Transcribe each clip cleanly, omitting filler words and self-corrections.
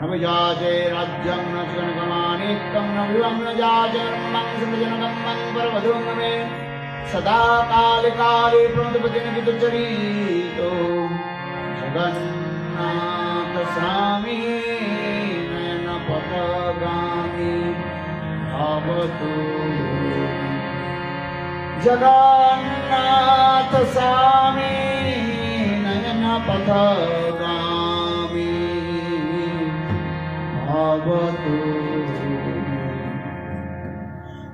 न विजाजे राज्यं न जनगमानेकं न विवं न जाजन्मं समजनगं परवधूं मे सदा काले काले प्रणतपतिनगितचरितो जगन्नाथ स्वामी नयनपथगामी भवतु जगन्नाथ स्वामी नयनपथगामी भवतु।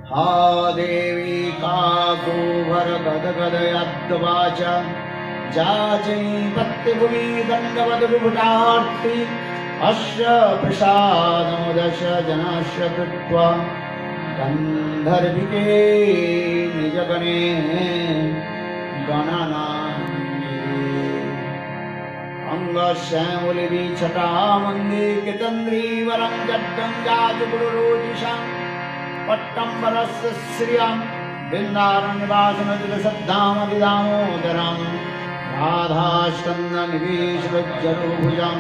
हा देवी काकुभर गदगदयद्वाच जाचै पत्यभूमि दण्डवद विभुटार्ति अस्य प्रसादमुदश जनस्य कृत्वा गन्धर्विके निजगणे गणनान्विते अंगश्यामलिविछटामन्दे कितन्द्रीवरं जड्डं जातगुरुरोजिषां पट्टम्बरस्य श्रियं बिन्दारण्यवासनतिलसद्धामदिदामोदरं राधास्कन्दनिवेशलज्जरोभुजं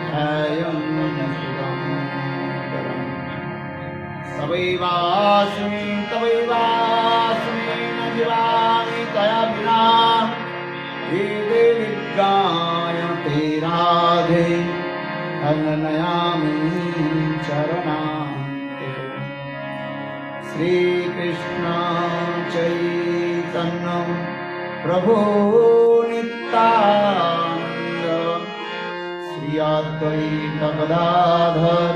ध्यायं सुदामोदरम्। तवैवास्मि तवैवास्मि न जीवामि तया विना हे देवि गायते राधे अननयामि चरणान्ते। श्री कृष्ण चैतन्य प्रभु नित्यानंद श्री अद्वैत गदाधर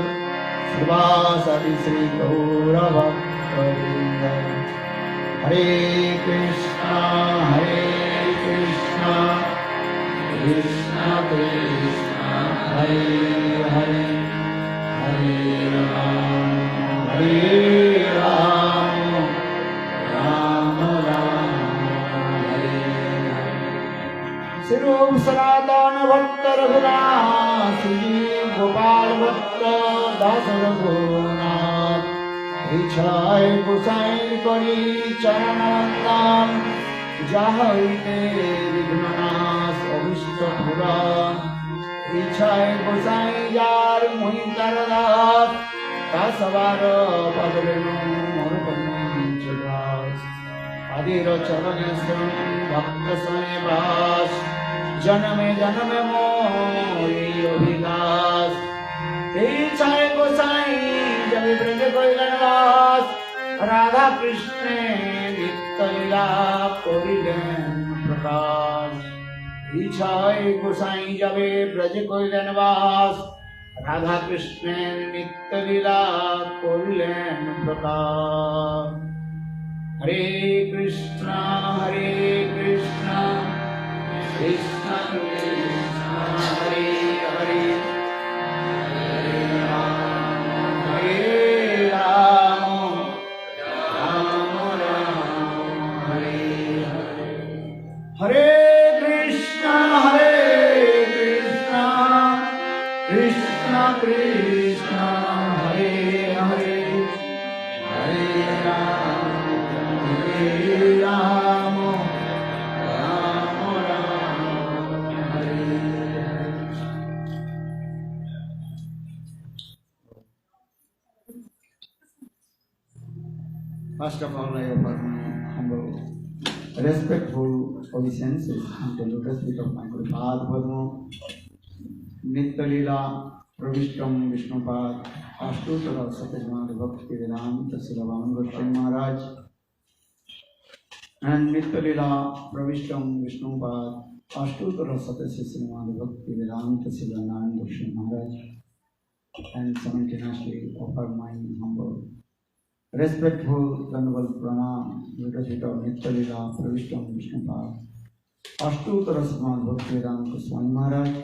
श्रीवासदि श्री गौरभक्तवृंद। हरे कृष्णा कृष्ण कृष्ण हरे हरे हरे राम राम हरे हरे। श्री सनातन भक्त रघुनाथ जी गोपाल भक्त दास रघुनाथ इच्छाय गोसाई करी चरण वंदन जाहते विघ्ननाश अभिष्ट पुराण इच्छाय गोसाई जार मोहि तरदास कासवार पदरेणु मोर पंचदास आदिर चरण शरण भक्त समेवास जन्मे जन्मे मोहि अभिलाष इच्छाय गोसाई जब ब्रज कैलास राधा कृष्ण नित्य लीला करिलेन प्रकाश। इच्छाय गोसाई जब ब्रज कैलान वास राधा कृष्ण नित्य लीला करिलेन प्रकाश। हरे कृष्ण कृष्ण कृष्ण हरे हरे हरे राम राम हरे हरे। हरे Krishna Krishna Krishna Hare Hare Hare Ram Ram Hare Hare. First of all, I offer my humble, respectful obeisances unto the lotus feet of my Guru Pad Padma, Nitya Leela Pravishtam Vishnupad, Ashtutara Satyajnana Bhakti Vedanta Silavan Goswami Maharaj, and Nitya Leela Pravishtam Vishnupad, Ashtutara Satyajnana Bhakti Vedanta Silavan Goswami Maharaj, and simultaneously offer my humble respectful Dandavat Pranam, Lotus feet of Nitya Leela Pravishtam Vishnupad, Ashtutara Satyajnana Bhakti Vedanta Goswami Maharaj,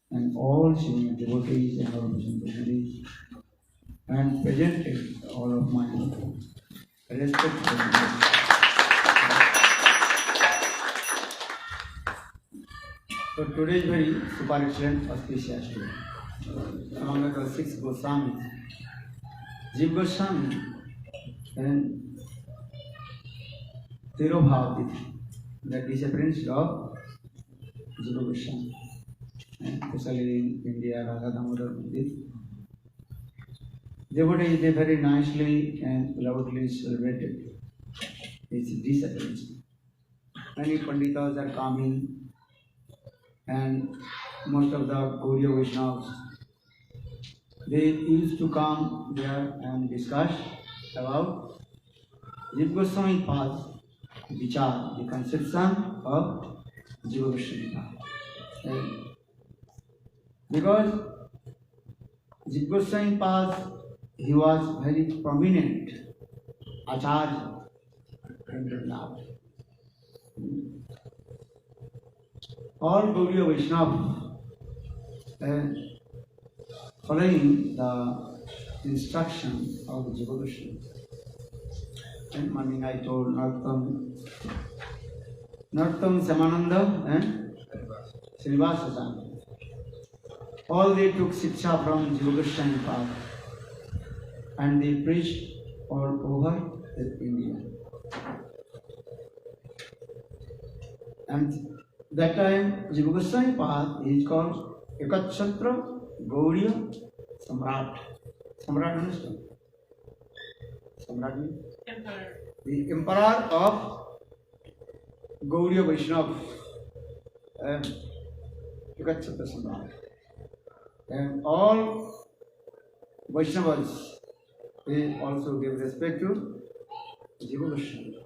and all senior devotees and all devotees, and presented all of my respectful. So today is very super excellent auspicious day. Among the 6 Goswamis, Jiva Goswami and Tirobhavati, the disappearance of Jiva Goswami. especially in India, Radha Damodar Mandir. Devotees, they very nicely and loudly celebrated this disappearance. Many Panditas are coming, and most of the Gaudiya Vaishnavas, they used to come there and discuss about Jiva Goswami Path Vichar, the conception of Jiva Goswami Path. Because Jiva Goswami Path, he was very prominent Acharya in Vrindavan. All Gaudiya Vaishnavas following the instruction of Jiva Goswami. And morning I told Narottam Samananda and Srinivasa Swami. All they took Shiksha from Jiva Goswami Path and they preached all over India. And that time Jiva Goswami Path is called Ekachhatra Gaudiya Samrat. Samrat, understand? Samrat means? Emperor. The emperor of Gaudiya Vaishnava. Ekachhatra Samrat. And all Vaishnavas, they also give respect to Jiva Goswami.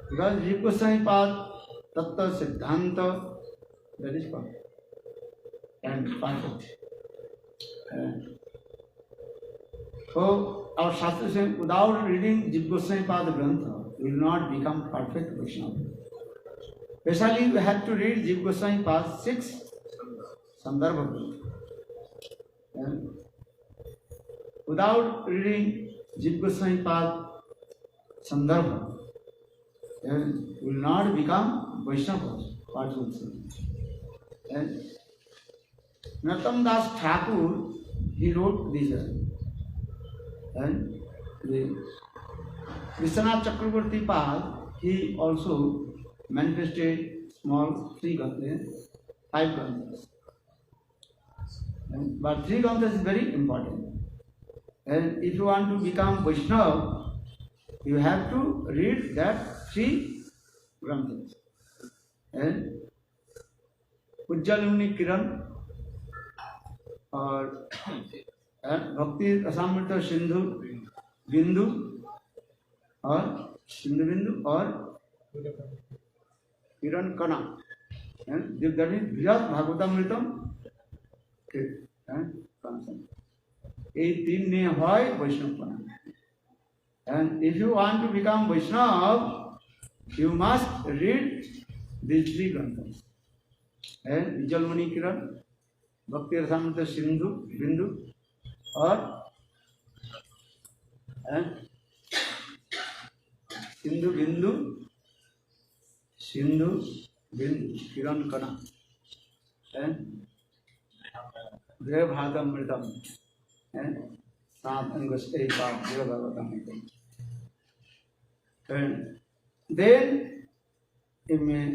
Because Jiva Goswami Path, Tattva Siddhanta, that is perfect and perfect. So our Shastra says, without reading Jiva Goswami Path Grantha, we will not become perfect Vaishnava. Especially we have to read Jiva Goswami Path 6 Sandarbha Grantha. And without reading Jiva Goswami Path Sandarbha, then will not become Vaishnava. What will say? And Narottam Das Thakur, he wrote this. And the Vishwanath Chakravarti Pal, he also manifested small 3 granthas, 5 granthas. But 3 granthas is very important. And if you want to become Vaishnava, you have to read that 3 granthas. And Ujjalmuni Kiran और भक्ति रसामृत सिंधु बिंदु और सिंधु बिंदु और किरण कणा बृहद भागवतामृतम ये 3 ने है वैष्णवपना. And if you want to become Vaishnava, you must read these 3 granthas. And Ujjalmani Kiran, भक्ति रसामृत सिंधु बिंदु और सिंधु बिंदु किरण कणा गृह भागवतामृतम सनातन गोस्वामी पाठ गृह Bhagavatamritam. And then you may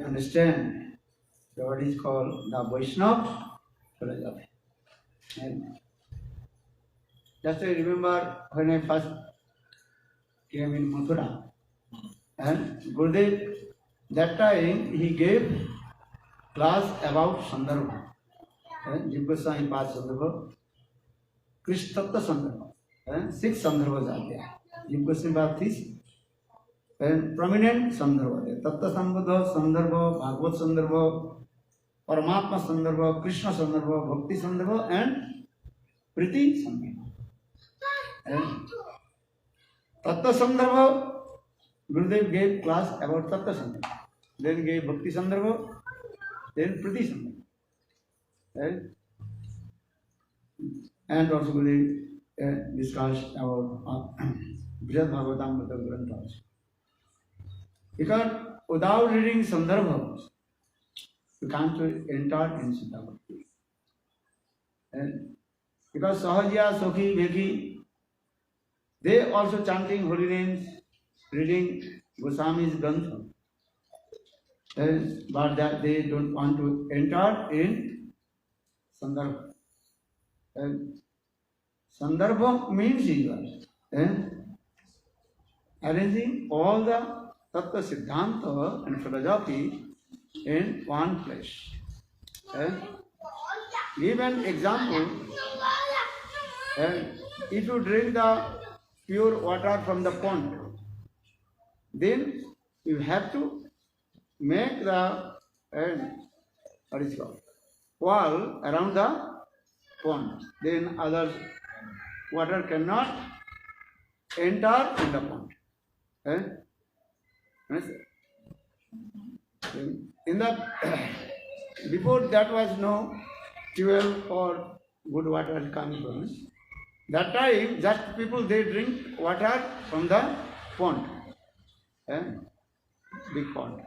understand what is called the Vaishnava philosophy. And just I remember when I first came in Mathura, and Gurudev, that time he gave class about Sandarbha, and Jiva Goswami Path Sandarbha, Krishna Tattva Sandarbha, and 6 Sandarbhas are there. Jiva Goswami Path is and prominent Sandarbha, Tattva Sandarbha, Bhagavad Sandarbha, Paramatma Sandarbha, Krishna Sandarbha, Bhakti Sandarbha, and Priti Sandarbha. And Tattva Sandarbha, Gurudev gave class about Tattva Sandarbha, then gave Bhakti Sandarbha, then Priti Sandarbha. And also Gurudev discussed about Brihad Bhagavatamrita Grantha. Because without reading Sandarbha, you can't enter in Siddha Bhakti. And because Sahajya, Sokhi, Vekhi, they also chanting holy names, reading Goswami's Grantha. But that they don't want to enter in Sandarbha. And Sandarbha means arranging all the Tattva Siddhanta and philosophy in one place. Give an example. If you drink the pure water from the pond, then you have to make the what is called wall around the pond. Then other water cannot enter in the pond. In the before that was no fuel or good water coming from. That time, just people they drink water from the pond, big pond.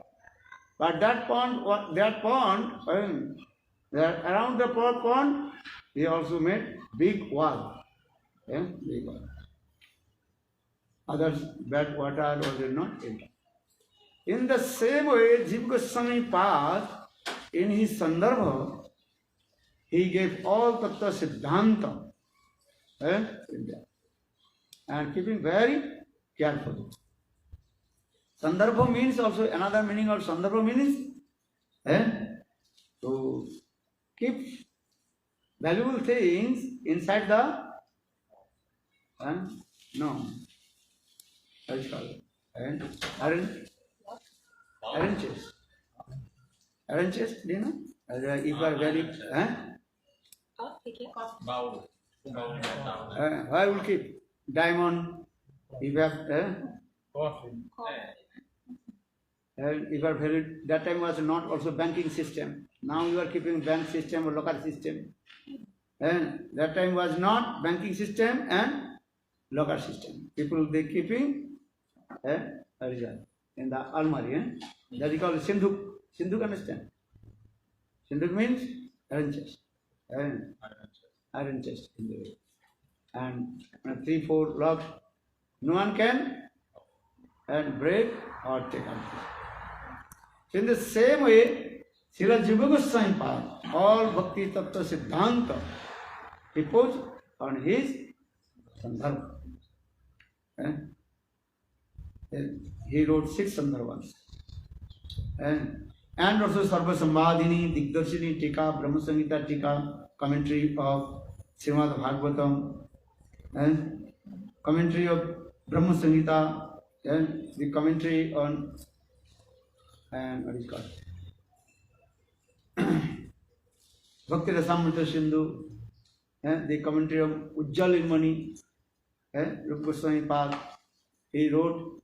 But that pond, around the pond, he also made big wall, big wall. Others bad water was not enter. In the same way, Jiva Goswami Pad, in his Sandarbha, he gave all Tattva Siddhanta, and keeping very careful. Sandarbha means also another meaning of Sandarbha means to keep valuable things inside the iron chest, do you know? If you are very I will keep diamond. If you have if you are very, that time was not also banking system. Now you are keeping bank system or local system. And that time was not banking system and local system. People they keeping in the almari. That is called Sindhuk. Sindhuk, understand? Sindhuk means iron chest. Iron chest in the way. And 3-4 locks. No one can break or take out. So in the same way, Srila Jiva Goswami Pad, all Bhakti Tattva Siddhanta, he put on his Sandarbha. He wrote 6 Sandarbhas. And also Sarva Sambhadini, Digdarshini Tika, Brahma Samhita Tika, commentary of Srimad Bhagavatam, and commentary of Brahma Samhita, and the commentary on what is called Bhakti Rasamrita Sindhu, the commentary of Ujjal Ilmani, Rupa Goswami Pad, he wrote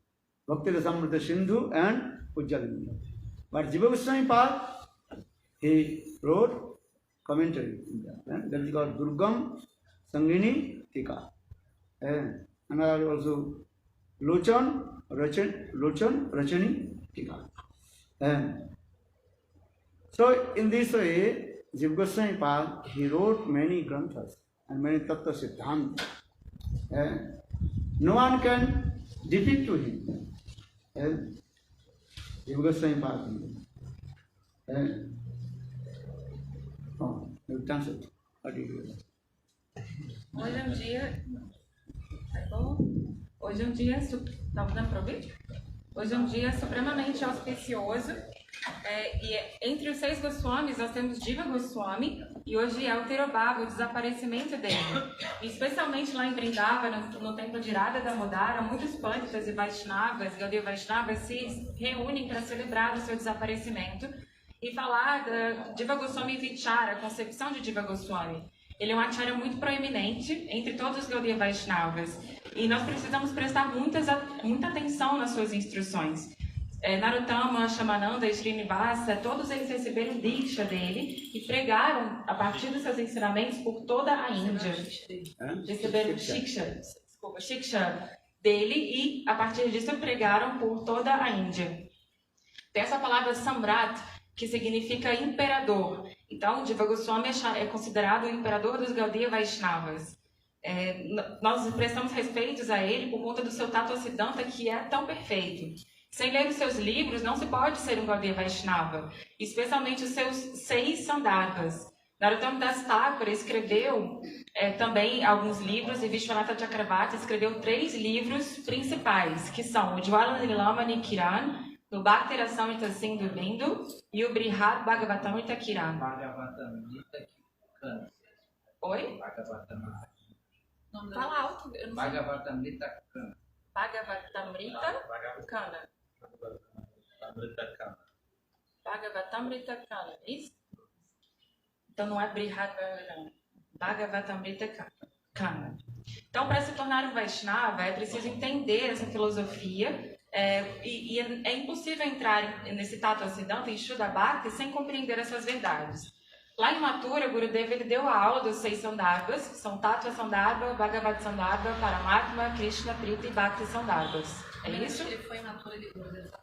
Bhakti Rasamrita Sindhu and Ujjal Ilmani. But Jiva Goswami Pad, he wrote commentary, that is called Durgam Sangini Tika. Another also Lochan Rachani Tika. So in this way, Jiva Goswami Pad, he wrote many granthas and many Tattva Siddhanta. No one can defeat to him. Jiva Goswami Pad. You translate. What do you do? Hoje é um dia. Tá bom? Hoje é um dia. Tá dando para ouvir? Hoje é um dia supremamente auspicioso. E entre os 6 Goswamis nós temos Jiva Goswami e hoje é o Tirobhava, o desaparecimento dele. E especialmente lá em Vrindavana, no templo de Radha Damodara, muitos Panditas e Vaishnavas, Gaudiya Vaishnavas, se reúnem para celebrar o seu desaparecimento e falar da Jiva Goswami Vichara, a concepção de Jiva Goswami. Ele é um acharya muito proeminente entre todos os Gaudiya Vaishnavas e nós precisamos prestar muita atenção nas suas instruções. Narottama, Shamananda e Srinivasa, todos eles receberam Diksha dele e pregaram a partir dos seus ensinamentos por toda a Índia. Receberam Shiksha dele e a partir disso pregaram por toda a Índia. Tem essa palavra Samrat, que significa imperador. Então, Jiva Goswami é considerado o imperador dos Gaudiya Vaishnavas. Nós prestamos respeitos a ele por conta do seu Tattva Siddhanta, que é tão perfeito. Sem ler os seus livros, não se pode ser um Gaudiya Vaishnava, especialmente os seus 6 Sandarbhas. Narottam Das Thakura escreveu também alguns livros, e Vishwanatha Chakravarti escreveu 3 livros principais, que são o Jwalalila Kiran, o Bhakti Rasamrita Sindhu Bindu e o Brihad Bhagavatamrita Kiran. Oi? Fala alto. Bhagavatamrita Kana. Bhagavatamrita Kana. Bhagavatamrita Kana, isso? Então não é Brihad Bhagavatamrita Kana. Então, para se tornar um Vaishnava, é preciso entender essa filosofia. E é impossível entrar nesse Tattva Siddhanta, em Shuddha Bhakti, sem compreender essas verdades. Lá em Mathura, Gurudeva ele deu a aula dos 6 Sandarbhas, que são Tattva Sandarbha, Bhagavad Sandarbha, Paramatma, Krishna, Prita e Bhakti Sandarbhas. É isso? Ele foi em Mathura e Gurudeva.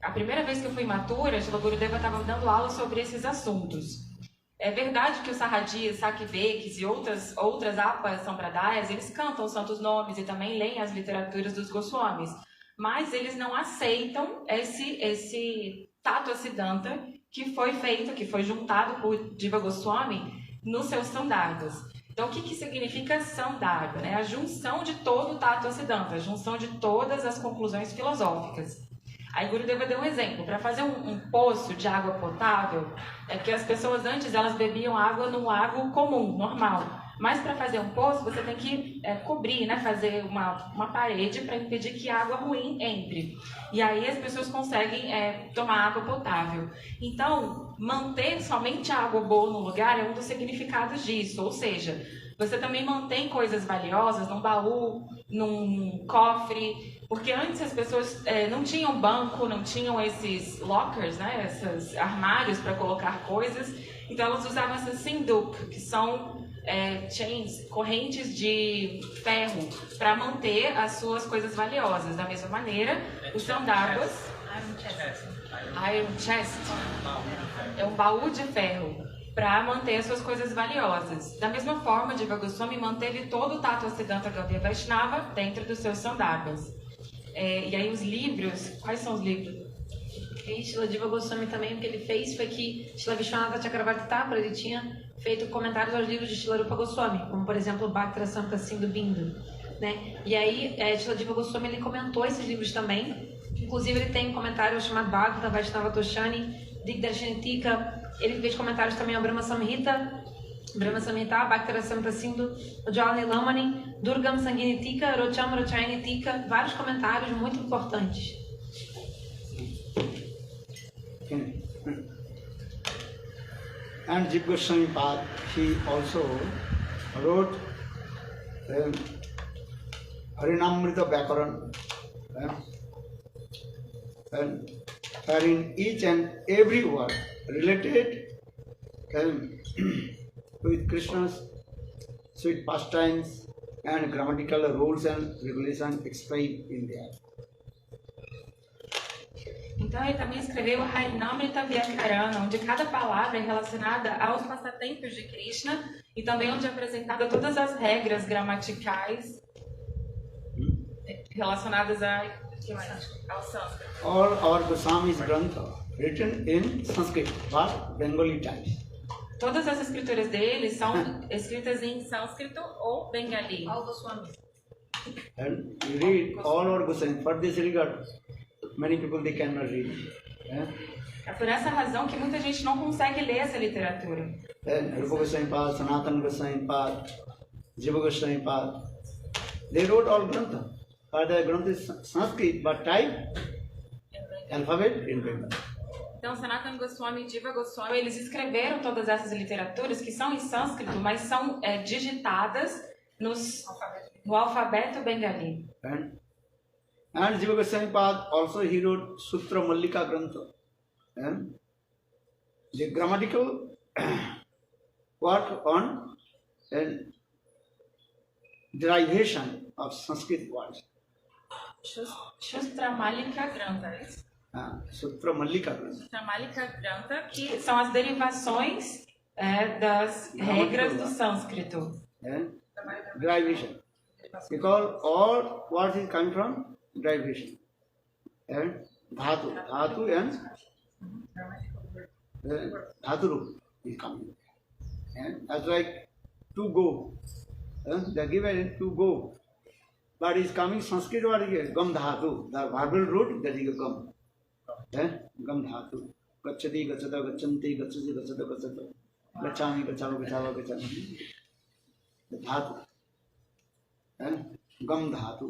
A primeira vez que eu fui em Mathura, Srila Gurudeva estava dando aula sobre esses assuntos. É verdade que os Sahajis, Sakivekis e outras Apas Sampradayas, eles cantam os santos nomes e também leem as literaturas dos Goswamis. Mas eles não aceitam esse Tattva Siddhanta que foi feito, que foi juntado por Jiva Goswami nos seus Sandarbhas. Então, o que significa Sandarbha? Né? A junção de todo o Tattva Siddhanta, a junção de todas as conclusões filosóficas. Aí Gurudeva deu um exemplo. Para fazer um poço de água potável, que as pessoas antes elas bebiam água num lago comum, normal. Mas para fazer um poço, você tem que cobrir, né? Fazer uma parede para impedir que água ruim entre. E aí as pessoas conseguem tomar água potável. Então, manter somente a água boa no lugar é um dos significados disso. Ou seja, você também mantém coisas valiosas num baú, num cofre. Porque antes as pessoas não tinham banco, não tinham esses lockers, né? Esses armários para colocar coisas. Então elas usavam essas sinduk, que são chains, correntes de ferro, para manter as suas coisas valiosas. Da mesma maneira, os Sandarbhas, Iron Chest, é um baú de ferro para manter as suas coisas valiosas. Da mesma forma, Jiva Goswami manteve todo o Tattva Siddhanta Gaudiya Vaishnava dentro dos seus Sandarbhas. E aí os livros, quais são os livros? E Srila Jiva Goswami também, o que ele fez foi que Srila Vishwanatha Chakravarti Thakura, ele tinha feito comentários aos livros de Srila Rupa Goswami, como por exemplo o Bhakti Rasamrita Sindhu Bindu, né? E aí Srila Jiva Goswami ele comentou esses livros também. Inclusive ele tem um comentário chamado Bhagavata Vaishnava Toshani, Digdarshani Tika. Ele fez comentários também ao Brahma Samhita, Bhakti Rasamrita Sindhu, Jwalanilamani, Durgam Sangini Tika, Rocham Rochayani Tika, vários comentários muito importantes. And Jiva Goswami Pad, he also wrote Harinamrita Vyakaran, and wherein each and every word related with Krishna's sweet pastimes and grammatical rules and regulations explained in there. Então ele também escreveu Harinamrita Vyakarana, onde cada palavra é relacionada aos passatempos de Krishna e também onde é apresentada todas as regras gramaticais relacionadas ao sânscrito. All our Goswami's Grantha written in Sanskrit, but Bengali types. Todas as escrituras dele são escritas em sânscrito ou bengali. All Goswami. And you read all our Goswami. For this regard, many people they cannot read. É por essa razão que muita gente não consegue ler essa literatura. And Rupa Goswami Pad, Sanatana Goswami Pad, Jiva Goswami Pad, they wrote all Grantha. But the Grantha is Sanskrit, but type alphabet in Bengali. Então, Sanatana Goswami e Jiva Goswami, eles escreveram todas essas literaturas que são em sânscrito, mas são digitadas no alfabeto bengali. And Jiva Goswami Pad also he wrote Sutra Mallika Grantha. And the grammatical work on derivation of Sanskrit words. Sutra Mallika Grantha, isso? Sutra Mallika Grantha. Sutra Mallika Grantha, que são as derivações das regras do sânscrito. Derivation. Because all words is coming from derivation. And dhatu and dhatu root is coming. And as like to go. They give it to go. But it's coming Sanskrit word again, gam dhatu. The verbal root, that is gam. Gam dhatu. Gacchati, gacchata, gacchanti, gacchasi, gacchata, gacchata. Gacchami, gacchava, gacchava, gacchami. The dhatu. Gam dhatu.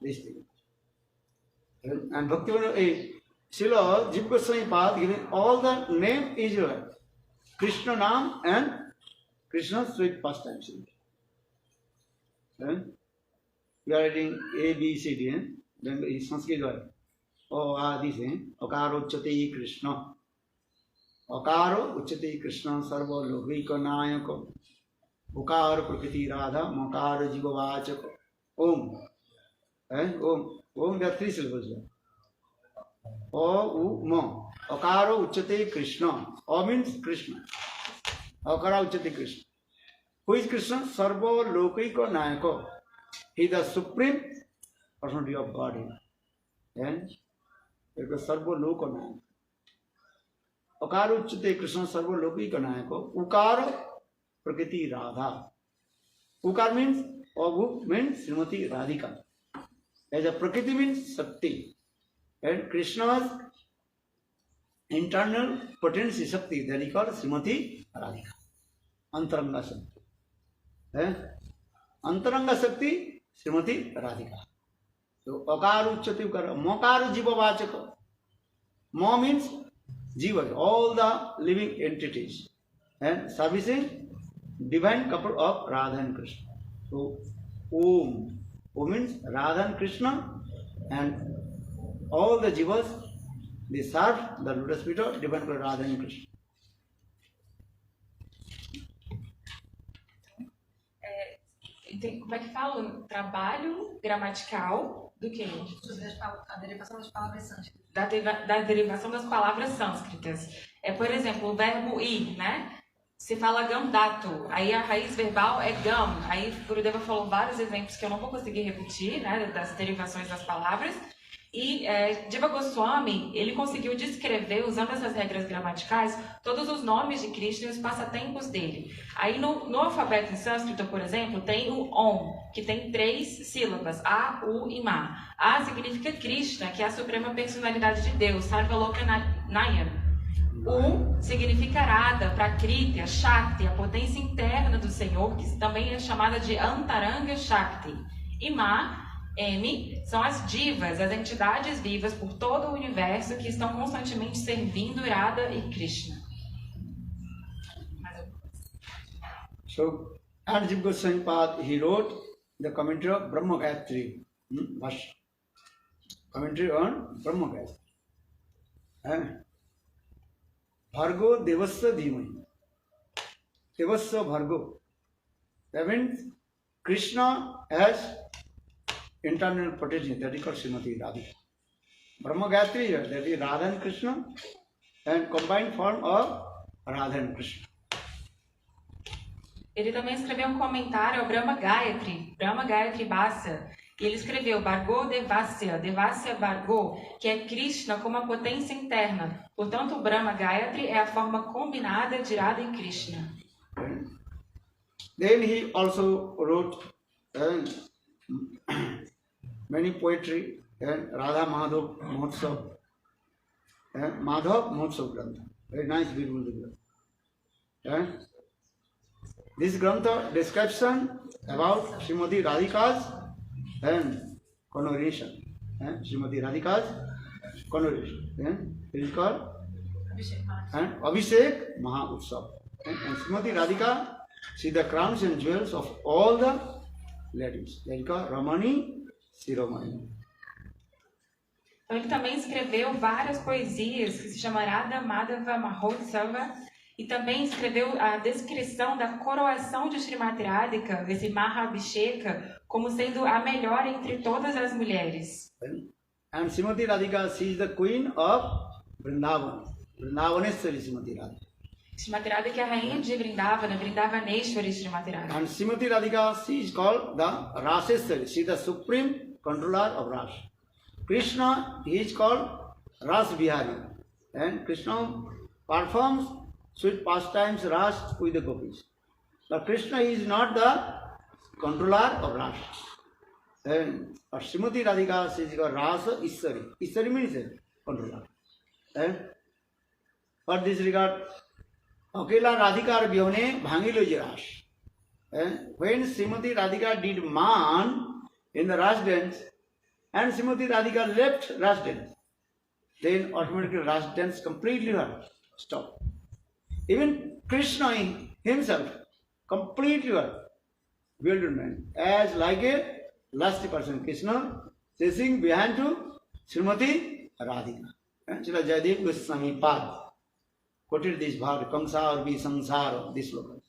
This thing. And Bhaktivinoda, Srila Jiva Goswami Pad giving all the name is Krishna Nam and Krishna sweet pastime. We are reading A, B, C, D. Then is Sanskrit word. Oh, this is Akaro Uchati Krishna. Akaro Uchati Krishna Sarva Lohika Nayaka. Ukara Prakriti Radha Makara Jiva Vachaka. Om. Om, there are 3 syllables there. O, U, Mo. Akaro Uchate Krishna. O means Krishna. Akara Uchate Krishna. Who is Krishna? Sarva Lokaika Nayaka. He is the supreme personality of God. And it is Sarva Loka Nayaka. Akara Uchate Krishna Sarva Lokaika Nayaka. Ukara Prakriti Radha. Ukar means, or means Srimati Radhika. As a Prakriti means Sakti. And Krishna's internal potency Sakti, that is called Srimati Radhika. Antaranga Sakti. Antaranga Sakti, Srimati Radhika. So, Akaru Uchati Ukara, Mokaru Jiva Vachaka. Mo means Jiva, all the living entities. And servicing divine couple of Radha and Krishna. So, Om. Om means Radha and Krishna, and all the jivas, they serve the lotus feet of divine couple Radha and Krishna. Como é que fala? Um trabalho gramatical do quê? A derivação das palavras sânscritas. Da derivação das palavras sânscritas. Por exemplo, o verbo ir, né? Se fala gamdato, aí a raiz verbal é gam. Aí Gurudeva falou vários exemplos que eu não vou conseguir repetir, né, das derivações das palavras. E Jiva Goswami, ele conseguiu descrever, usando essas regras gramaticais, todos os nomes de Krishna e os passatempos dele. Aí no alfabeto em sânscrito, por exemplo, tem o Om, que tem 3 sílabas, A, U e Ma. A significa Krishna, que é a suprema personalidade de Deus, Sarvalokanayana. Significa Radha, Prakriti, a Shakti, a potência interna do Senhor, que também é chamada de Antaranga Shakti. E Ma, M, são as divas, as entidades vivas por todo o universo que estão constantemente servindo Radha e Krishna. So, and Jiva Goswami Pad, he wrote the commentary of Brahma Gayatri. Commentary on Brahma Gayatri. Bhargo Devasya Dhimai. Devasya Bhargo. That means Krishna has internal potency, that is called Srimati Radhika. Brahma Gayatri, that is Radha and Krishna, and combined form of Radha and Krishna. Ele também escreveu um comentário ao Brahma Gayatri Bhasya. E ele escreveu Bhargo Devasya, Devasya Bhargo, que é Krishna como a potência interna. Portanto, o Brahma Gayatri é a forma combinada de Radha e Krishna. Then he also wrote many poetry and Radha Madhav Mahotsav. Madhav Mahotsav Grantha. Very nice, beautiful Grantha. This Grantha description about Srimati Radhika's and conversation. Srimati Radhika's conversation. It is called Abhishek Maha Utsav. And Srimati Radhika, she is the crowns and jewels of all the ladies. That is called Ramani Siromani. Então, ele também escreveu várias poesias que se chama Radha Madhava Mahotsava, e também escreveu a descrição da coroação de Srimati Radhika, esse Mahabhisheka, como sendo a melhor entre todas as mulheres. And Srimati Radhika, she is the queen of Vrindavan. Vrindavaneshwari Srimati Radhika. Srimati Radhika é a rainha de Vrindavana, Vrindavaneshwari Srimati Radhika. And Srimati Radhika, she is called the Raseshwari. She is the supreme controller of Ras. Krishna, he is called Ras Bihari. And Krishna performs sweet pastimes Ras with the gopis. But Krishna is not the controller of Ras. And Srimati Radhika says Rasa Isari. Isari means controller. And for this regard, Akela Radhikar Vyone Bhangilo Ras. And when Srimati Radhika did man in the Ras dance, and Srimati Radhika left Ras dance, then automatically Ras dance completely stopped. Even Krishna himself completely bewildered man, as like a lusty person. Krishna chasing behind to Srimati Radhika. And Srila Jayadev Goswami Pad quoted this bhag, Kamsa or Sansara, this slogan.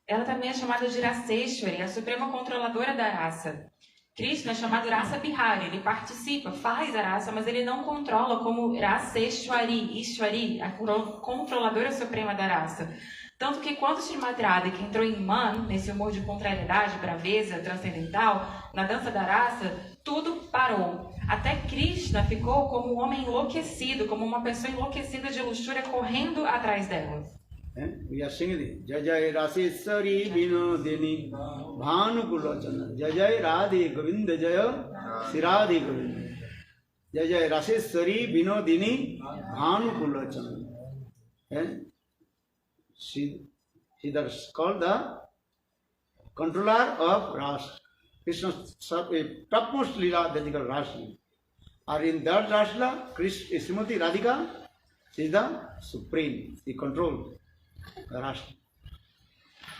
Ela também é chamada de Raseshwari, a suprema controladora da raça. Krishna é chamado Rasa Bihari, ele participa, faz a raça, mas ele não controla como Raseshwari, Ishwari, a controladora suprema da raça. Tanto que quando Srimati Radhika entrou em Man, nesse humor de contrariedade, braveza, transcendental, na dança da raça, tudo parou. Até Krishna ficou como um homem enlouquecido, como uma pessoa enlouquecida de luxúria correndo atrás dela. We are singing it. Jajay Raseshwari Vinodini Bhanukulachana. Jajay Radhe Govinda Jaya Siradhe Govinda. Jajay Raseshwari Vinodini Bhanukulachana. She is called the controller of Ras. Krishna's topmost Leela that is called Rasli. Or in that Rasla, Srimati Radhika is the supreme, the control.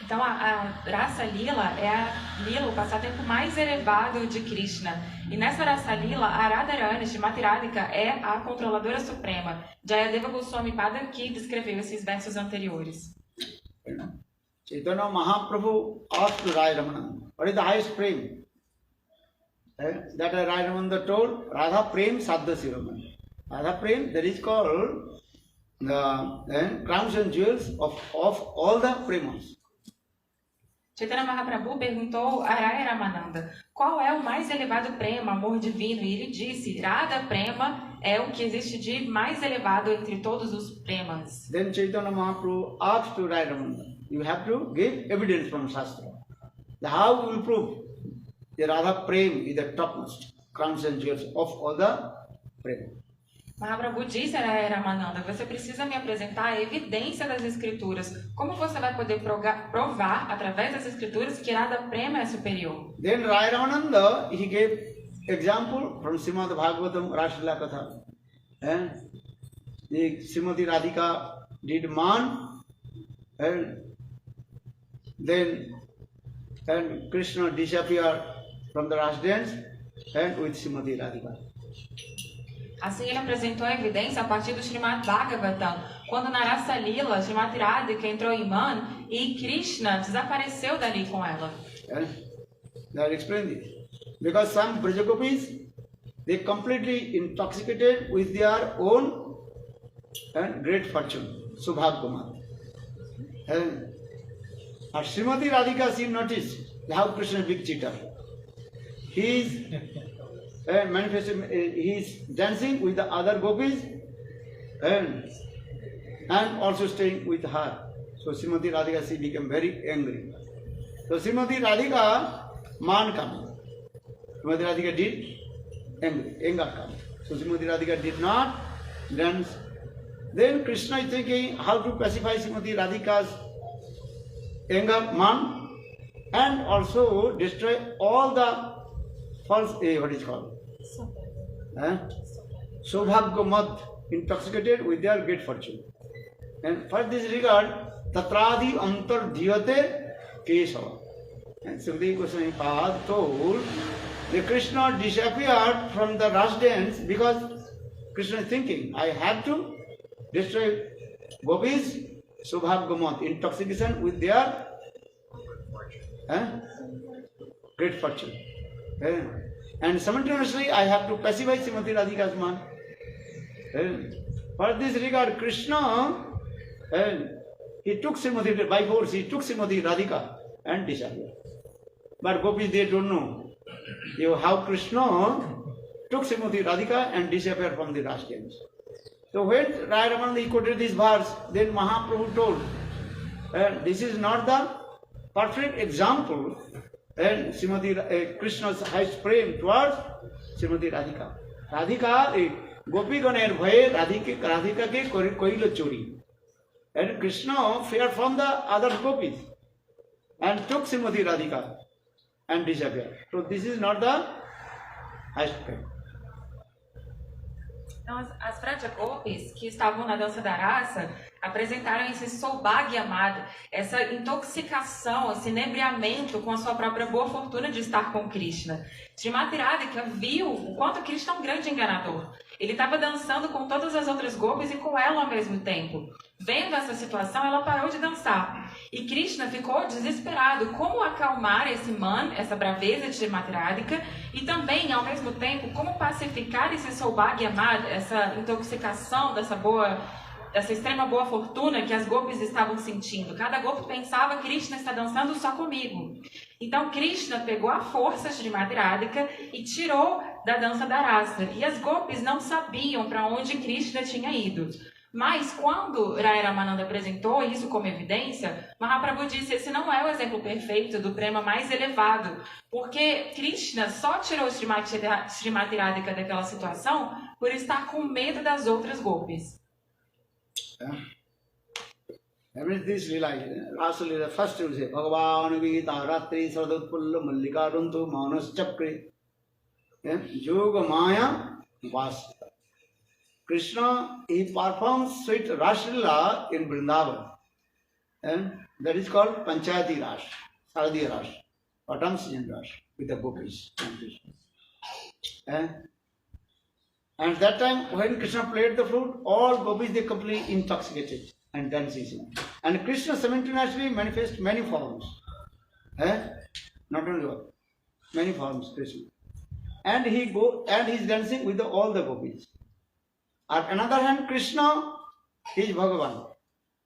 Então a raça lila é a lila, o passatempo mais elevado de Krishna. E nessa raça lila, a Radharani, Srimati Radhika, é a controladora suprema. Jayadeva Goswami Pada que descreveu esses versos anteriores. Chaitanya Mahaprabhu asked to Rai Ramananda, what is the highest prem? That Rai Ramananda told, Radha Prem Sadhya Siramani. Radha Prem, that is called the crowns and jewels of all the premas. Chaitanya Mahaprabhu perguntou a Rai Ramananda qual é o mais elevado prema, amor divino, e ele disse, Radha Prema é o que existe de mais elevado entre todos os premas. Then Chaitanya Mahaprabhu asked to Rai Ramananda, you have to give evidence from Shastra. How will prove the Radha Prem is the topmost crowns and jewels of all the premas? Mahaprabhu disse a Rai Ramananda, você precisa me apresentar a evidência das escrituras. Como você vai poder provar, através das escrituras, que Radha Prema é superior? Then Rai Ramananda, he gave example from Srimad Bhagavatam Raslila Katha. The Srimati Radhika did man, and then Krishna disappeared from the Ras dance and with Srimati Radhika. Assim ele apresentou a evidência a partir do Srimad Bhagavatam, quando na raça lila, Srimati Radhika entrou em Man e Krishna desapareceu dali com ela. They explained it. Because some Brajagopis, they completely intoxicated with their own great fortune, Subhagyamat. And Srimati Radhika, she noticed how Krishna is a big cheater. He is he is dancing with the other gopis and also staying with her. So Srimati Radhika, she became very angry. So Srimati Radhika, man come. Srimati Radhika did anger come. So Srimati Radhika did not dance. Then Krishna is thinking how to pacify Srimati Radhika's anger, man, and also destroy all the false, what is called? Sobhagyamat, intoxicated with their great fortune. And for this regard, Tatradi Antar Dhyate Kesava. And Sukadeva Goswami Pad told that Krishna disappeared from the Ras dance because Krishna is thinking, I have to destroy gopis, Sobhagyamat, intoxication with their great fortune. And simultaneously, I have to pacify Srimati Radhika's man. For this regard, Krishna, he took Srimati, by force, he took Srimati Radhika and disappeared. But gopis, they don't know how Krishna took Srimati Radhika and disappeared from the Ras dance. So when Rai Ramananda he quoted this verse, then Mahaprabhu told, this is not the perfect example and Srimati Krishna's highest prem towards Srimati Radhika. Radhika, Gopi ganer bhaye Radhika ke koilo chori. And Krishna feared from the other gopis and took Srimati Radhika and disappeared. So this is not the highest prem. Então, as Vraja-gopis que estavam na dança da raça apresentaram esse soubhagya amado, essa intoxicação, esse inebriamento com a sua própria boa fortuna de estar com Krishna. Srimati Radhika viu o quanto Krishna é um grande enganador. Ele estava dançando com todas as outras gopis e com ela ao mesmo tempo. Vendo essa situação, ela parou de dançar. E Krishna ficou desesperado. Como acalmar essa braveza de Srimati Radhika e também, ao mesmo tempo, como pacificar esse soubhagya amado, essa intoxicação dessa extrema boa fortuna que as gopis estavam sentindo. Cada gopi pensava que Krishna está dançando só comigo. Então Krishna pegou a força de Srimati Radhika e tirou da dança da rasa. E as gopis não sabiam para onde Krishna tinha ido. Mas quando Rai Ramananda apresentou isso como evidência, Mahaprabhu disse: esse não é o exemplo perfeito do prema mais elevado, porque Krishna só tirou Srimati Radhika daquela situação por estar com medo das outras gopis. Everything is realized. Rasa Leela, first you say, Bhagavan Gita Ratri Sardutpulla Mallika Runtu Manas Chakri Yoga Maya Vas. Krishna, he performs sweet Raslila in Vrindavan. And that is called Panchayati Ras, Saradiya Ras, autumn season Ras, with the gopis and Krishna. And that time, when Krishna played the flute, all gopis they completely intoxicated and dancing. And Krishna simultaneously manifests many forms. Not only one, many forms Krishna. And he's dancing with all the gopis. On another hand, Krishna is Bhagavan.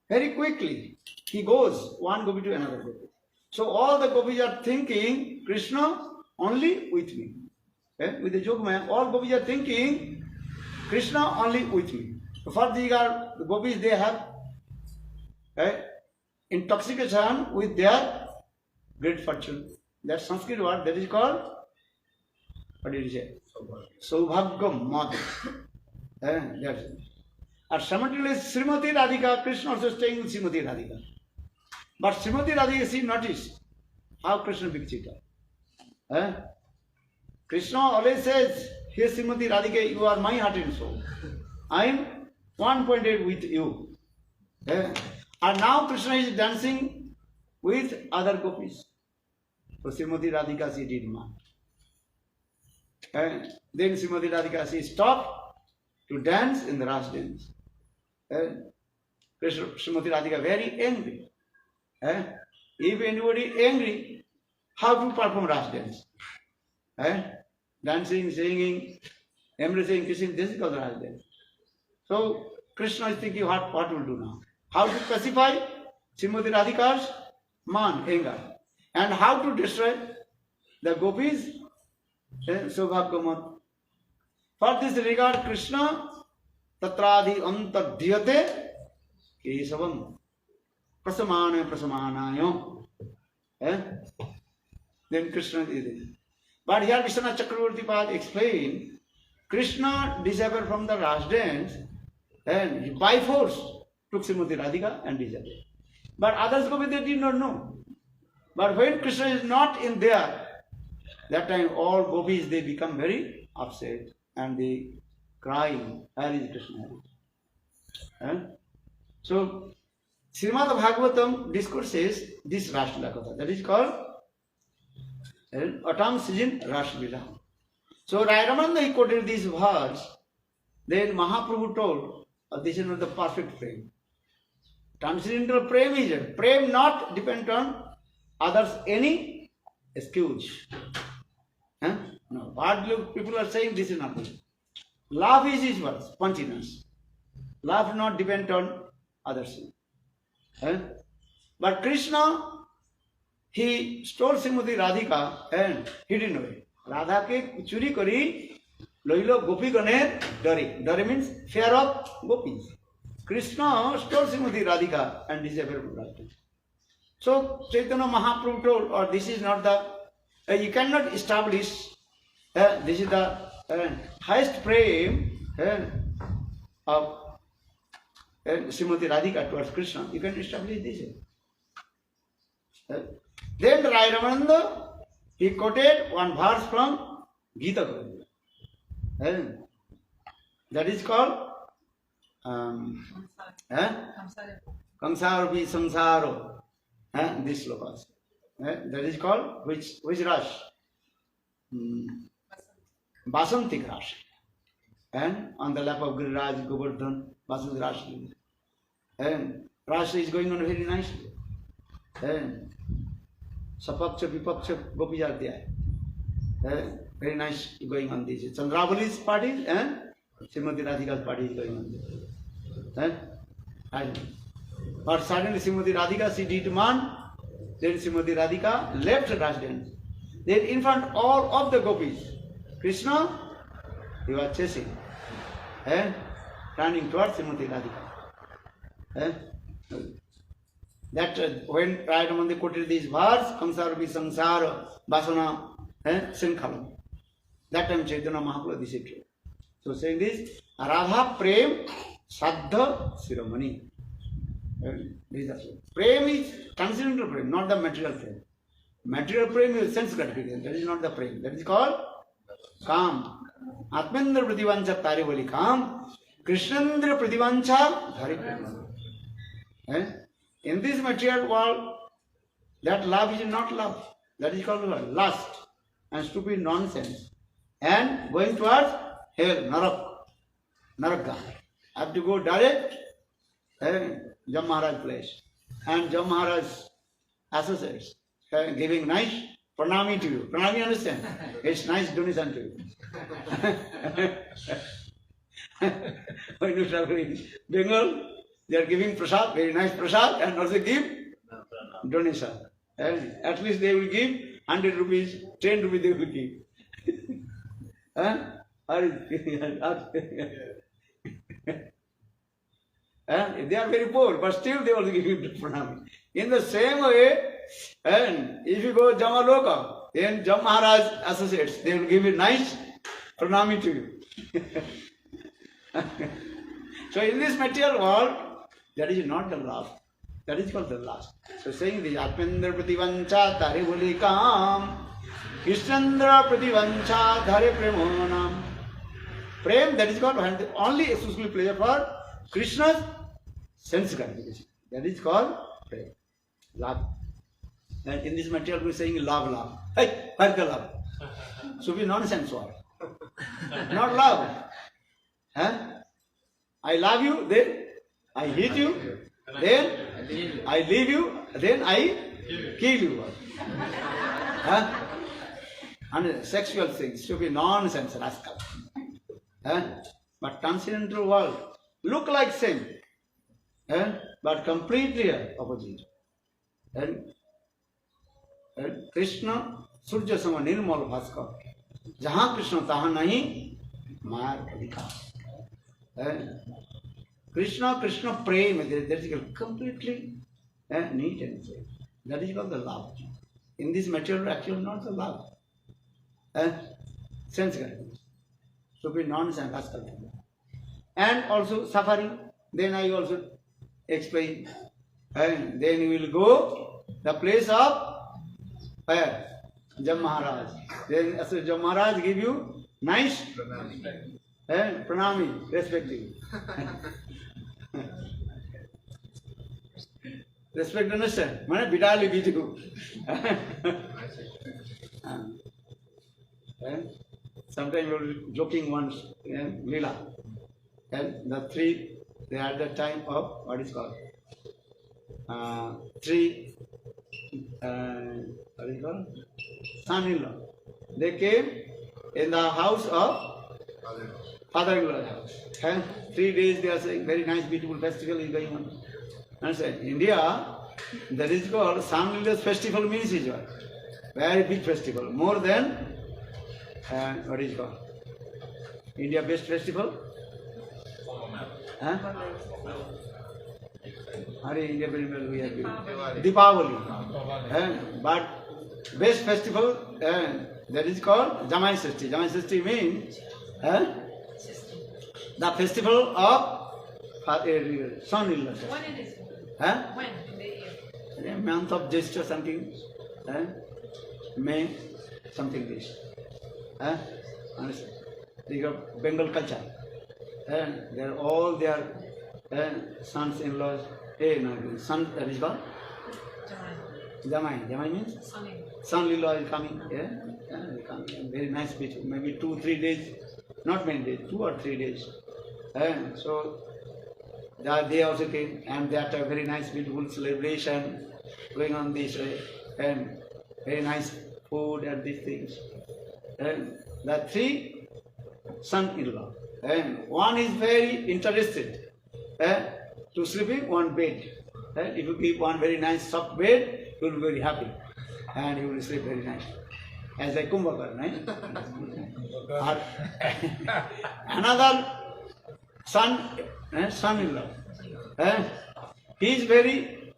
Very quickly, he goes one gopi to another gopi. So all the gopis are thinking, Krishna only with me. With the Yogamaya, all gopis are thinking, Krishna only with me. So for the gopis, they have intoxication with their great fortune. That Sanskrit word, that is called, what did you say? Saubhagya Mad. That's it. And simultaneously, Srimati Radhika, Krishna also staying with Srimati Radhika. But Srimati Radhika, she noticed how Krishna picks it up. Krishna always says, here Srimati Radhika, you are my heart and soul. I am one pointed with you. And now Krishna is dancing with other gopis. So Srimati Radhika, she did not. Then Srimati Radhika, she stopped to dance in the Ras dance. Srimati Radhika very angry. If anybody angry, how to perform Ras dance? Dancing, singing, embracing, kissing, this is called Ras dance. So Krishna is thinking, what will do now? How to pacify Srimati Radhika's anger, and how to destroy the gopis' Saubhagya. For this regard, Krishna Tatradi Antadhyate Kesavam Prasamanayo. Then Krishna is it. But here Vishwanath Chakravarti Pad explained, Krishna disappeared from the Ras dance and he by force took Srimati Radhika and disappeared. But others gopis they did not know. But when Krishna is not in there, that time all gopis they become very upset and they cry, where is Krishna? So Srimad Bhagavatam discourses this Raslila Katha, that is called autumn season Raslila. So Rai Ramananda he quoted this verse, then Mahaprabhu told, this is not the perfect frame. Transcendental prem is it. Prem not depend on others any excuse. No, what people are saying, this is not good. Love is his words, spontaneous. Love not depend on others. But Krishna, he stole Srimati Radhika and hidden away. Radha ke churi kari Loilo Gopi Ganer Dari. Dari means fear of gopis. Krishna stole Srimati Radhika and disabled Radhika. So Chaitanya Mahaprabhu told, or this is not the, you cannot establish, this is the highest prem of Srimati Radhika towards Krishna. You can establish this. Then Rai Ramananda, he quoted one verse from Gita Govinda. That is called Kamsaropi Samsaro. This slokas. That is called which Rash? Basantik Rash. And on the lap of Giriraj Govardhan, Basantik Rash. And Rash is going on very nicely. And Sapaksha Vipaksha Gopi are there. Very nice going on this. Chandravali's party and Srimati Radhika's party is going on there. But suddenly Srimati Radhika, she did demand. Then Srimati Radhika left Raj dance. Then in front all of the gopis, Krishna, he was chasing, turning towards Srimati Radhika. That when Rai Ramananda quoted this verse, Kamsaropi Samsara Vasana Sinkhalam. That time Chaitanya Mahaprabhu this is true. So saying this, Radha Prem Saddha Siramani. Prem is transcendental prem, not the material prem. Material prem is sense gratification. That is not the prem. That is called Kam. Atmendra Prativancha Tarivali Kam. Krishnendra Prativancha Dhari Prema. In this material world, that love is not love. That is called lust and stupid nonsense. And going towards hell, Naraka. Have to go direct Jam Maharaj place. And Jam Maharaj associates giving nice pranami to you. Pranami, understand? It's nice donation to you. When you travel in Bengal, they are giving prasad, very nice prasad, and also give donation. And at least they will give 100 rupees, 10 rupees they will give. They are very poor, but still they also give you pranami. In the same way, and if you go Jamaloka, then Jam Maharaj associates, they will give you nice pranami to you. So in this material world, that is not the love. That is called the lust. So saying this, Atmendra Prativancha Dhari Bulikam, Krishnendra Prativancha Dhari Premonam. Prem, that is called only exclusively pleasure for Krishna's sense gratification. That is called prem. Love. And in this material we are saying love. Hey, where's the love? So be nonsense word. Not love. I love you, then I hate you, then I leave you, then I kill you. And sexual things should be nonsense, rascal. But transcendental world look like same, but completely opposite. And Krishna Surya Sama Nirmal Bhaskar. Jahan Krishna tahan nahi Mayar Adhikar. Krishna prem, that is completely neat and safe. That is called the love. In this material actually not the love. Sense gratification. So be nonsense, rascal. And also suffering. Then I also explain. And then you will go the place of where? Jam Maharaj. Then so Jam Maharaj give you nice pranami, respecting. Respect, understand? Mane bidali bidu. Sometimes we were joking once, Leela. And the three, they had the time of, what is called? Three, what is called? Son-in-law. They came in the house of father-in-law's house. 3 days they are saying, very nice, beautiful festival is going on. And so in India, that is called Son-in-law's festival means is what? Very big festival, more than what is called? India best festival? Huh? Hare India very well we have Deepavali. But best festival that is called Jamai Sashti. Jamai Sashti means the festival of son-in-law. When it is? Huh? When? In the year? Month of Jyeshtha something. May something this. Understand? They got Bengal culture. They are all their sons-in-laws. Son that is called Jamai. Jamai means Sunny. son-in-law is coming. They come. Very nice picture. Maybe 2-3 days, not many days, 2 or 3 days. So they also came, and that a very nice, beautiful celebration going on this way, and very nice food and these things. The 3 son-in-law, and one is very interested to sleep in one bed. If you give one very nice soft bed, he will be very happy, and he will sleep very nice. As a Kumbhakar, right? Another son-in-law, he is very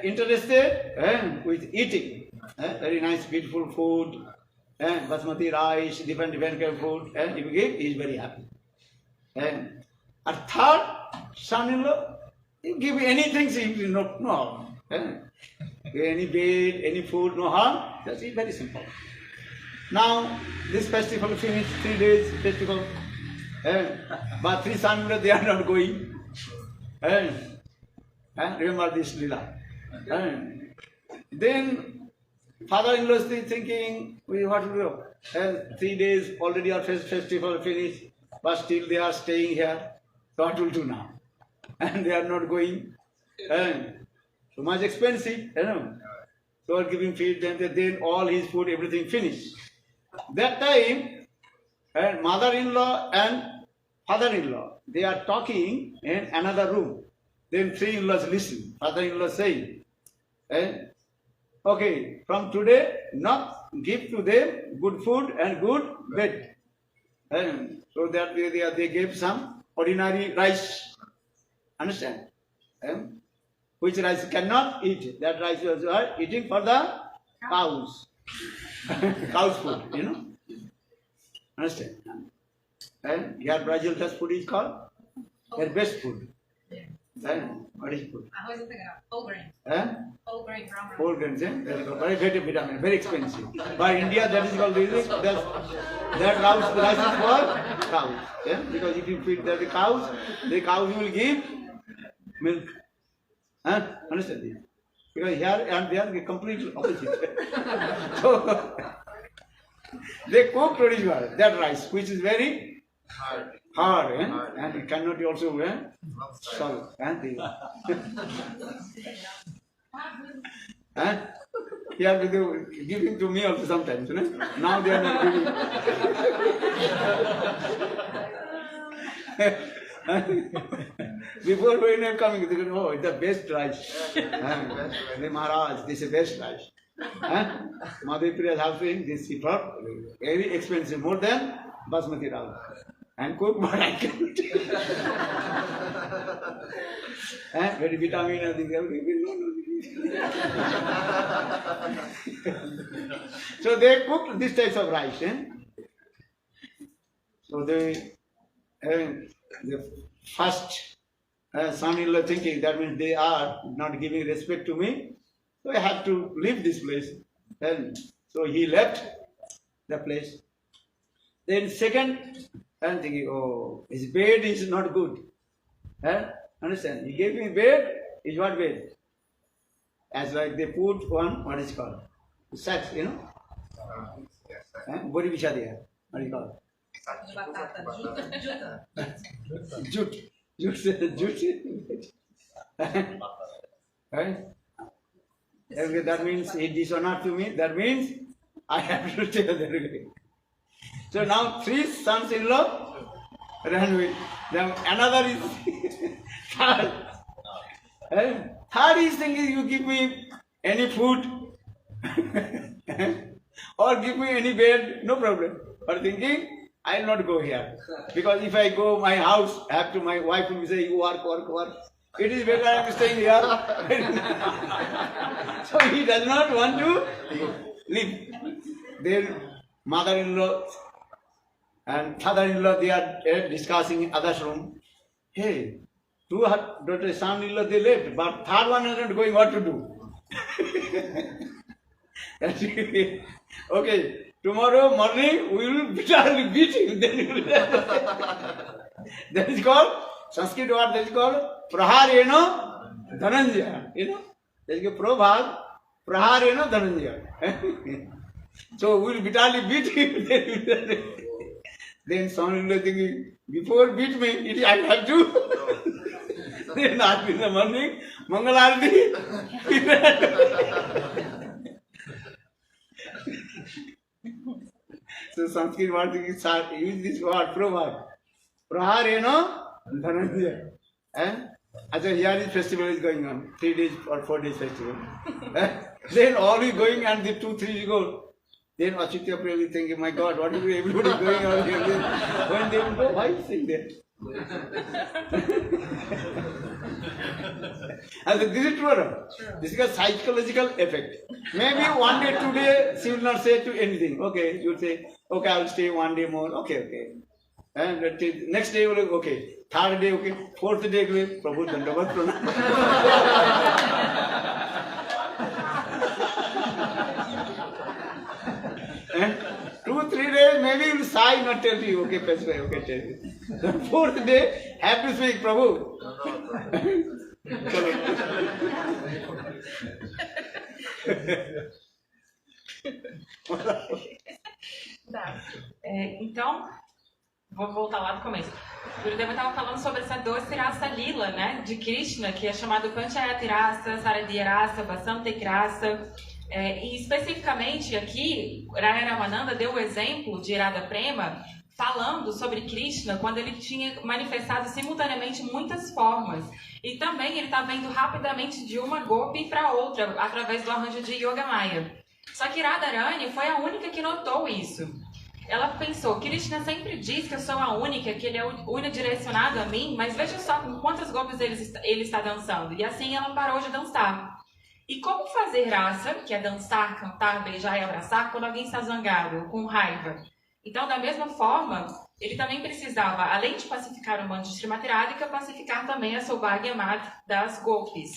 interested with eating. Very nice, beautiful food, basmati rice, different kind of food. If you give, he is very happy. A 3rd son-in-law, you give anything, he will not no harm. Any bed, any food, no harm. That's it, very simple. Now, this festival finished, 3 days festival. But 3 sons, they are not going. Remember this lila. Then father-in-law is thinking, what to do? 3 days already our festival finished, but still they are staying here. So what will do now? And they are not going. So much expensive, So are giving feed, then all his food, everything finished. That time, mother-in-law and father-in-law, they are talking in another room. Then 3 in-laws listen. Father-in-law saying, okay, from today, not give to them good food and good bed. So that they gave some ordinary rice. Understand? Which rice cannot eat. That rice was eating for the cows. Cows food, Understand? And here Brazil, that food is called their best food. What is food? Arroz integral. Whole grain. Whole grain. Whole grains, very vitamin, very expensive. But India, that is called that rice is for cows. Because if you feed the cows will give milk. Understand this? Because here and there they completely opposite. So they cook traditional that rice, which is very hard, and it cannot also solve. He have to give it to me also sometimes. Now they are not giving. Before when they are coming, they go, oh, it's the best rice. The Maharaj, this is the best rice. Madhuri is having this very expensive, more than basmati rice. And cook, but I can't. Very vitamin, I think. So they cooked this type of rice. So the first son-in-law thinking that means they are not giving respect to me, so I have to leave this place. And so he left the place. Then second, I'm thinking, oh, his bed is not good. Understand? He gave me bed, is what bed? As like they put one, what is it called? Sacks, Bori bicha diya. What is it called? Jute. Right? That means he dishonored to me. That means I have to stay there. So now 3 sons-in-law ran away. Then another is third. Third is thinking, you give me any food or give me any bed, no problem. But thinking, I will not go here. Because if I go my house, my wife will say, you work. It is better I am staying here. So he does not want to leave. Then mother-in-law and father-in-law, they are discussing in other's room. Hey, two daughters, son-in-law, they left, but third one is not going, what to do? Okay, tomorrow morning we will bitterly beat him. That is called, Sanskrit word that is called Prahareno Dhananjaya. You know, that is called Prabhag Prahareno Dhananjaya. So we will bitterly beat him. Then son-in-law thinking, before beat me, I have to. Then early in the morning, Mangalarti. So Sanskrit word use this word, Prabhag. Prahareno Dhananjaya. Achha, here is festival is going on, 3 days or 4 days festival. Then all is going and the 2-3 go. Then Achitya Priya will think, my God, what is everybody going on here? When they will go, why is it there? And this is true, or this is a psychological effect. Maybe 1 day, 2 days, she will not say to anything. Okay, you will say, okay, I will stay 1 day more. Okay. And next day, okay. Third day, okay. Fourth day, okay. Prabhu Dandavat Pranam. And 2-3 days, maybe you will sigh, not tell you, okay, Pesway, okay, tell you. The fourth day, have to speak, Prabhu. Então, vou voltar lá do começo. O Gurudeva estava falando sobre essa doce rasa lila, né, de Krishna, que é chamado Panchayati Rasa, Saradiya Rasa, Basantek Rasa. E especificamente aqui, Raya Ramananda deu o exemplo de Radha Prema falando sobre Krishna quando ele tinha manifestado simultaneamente muitas formas. E também ele estava indo rapidamente de uma gopi para outra, através do arranjo de Yogamaya. Só que Radharani foi a única que notou isso. Ela pensou, Krishna sempre diz que eu sou a única, que ele é unidirecionado a mim, mas veja só com quantas gopis ele está dançando. E assim ela parou de dançar. E como fazer rasa, que é dançar, cantar, beijar e abraçar, quando alguém está zangado, com raiva? Então, da mesma forma, ele também precisava, além de pacificar o manto de Srimati Radhika, pacificar também a Saubhagya Mat das gopis.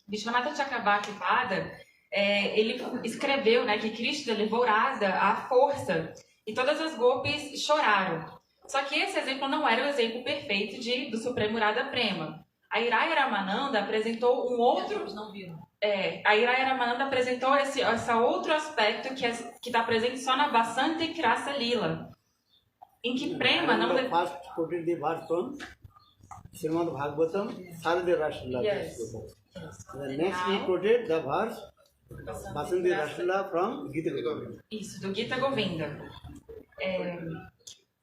Vishwamata Chakravarti Pada, ele escreveu, né, que Krishna levou Radha à força, e todas as gopis choraram. Só que esse exemplo não era o exemplo perfeito do Supremo Radha Prema. A Raya Ramananda apresentou um outro... não viram. A Raya Ramananda apresentou esse outro aspecto que está presente só na Basantek Rasa Lila, em que Prema não... First quoted the verse from Srimad Bhagavatam, Saradiya Rasa Lila. Yes. The next he quoted the verse Basantek Rasa Lila from Gita Govinda. Isso, do Gita Govinda.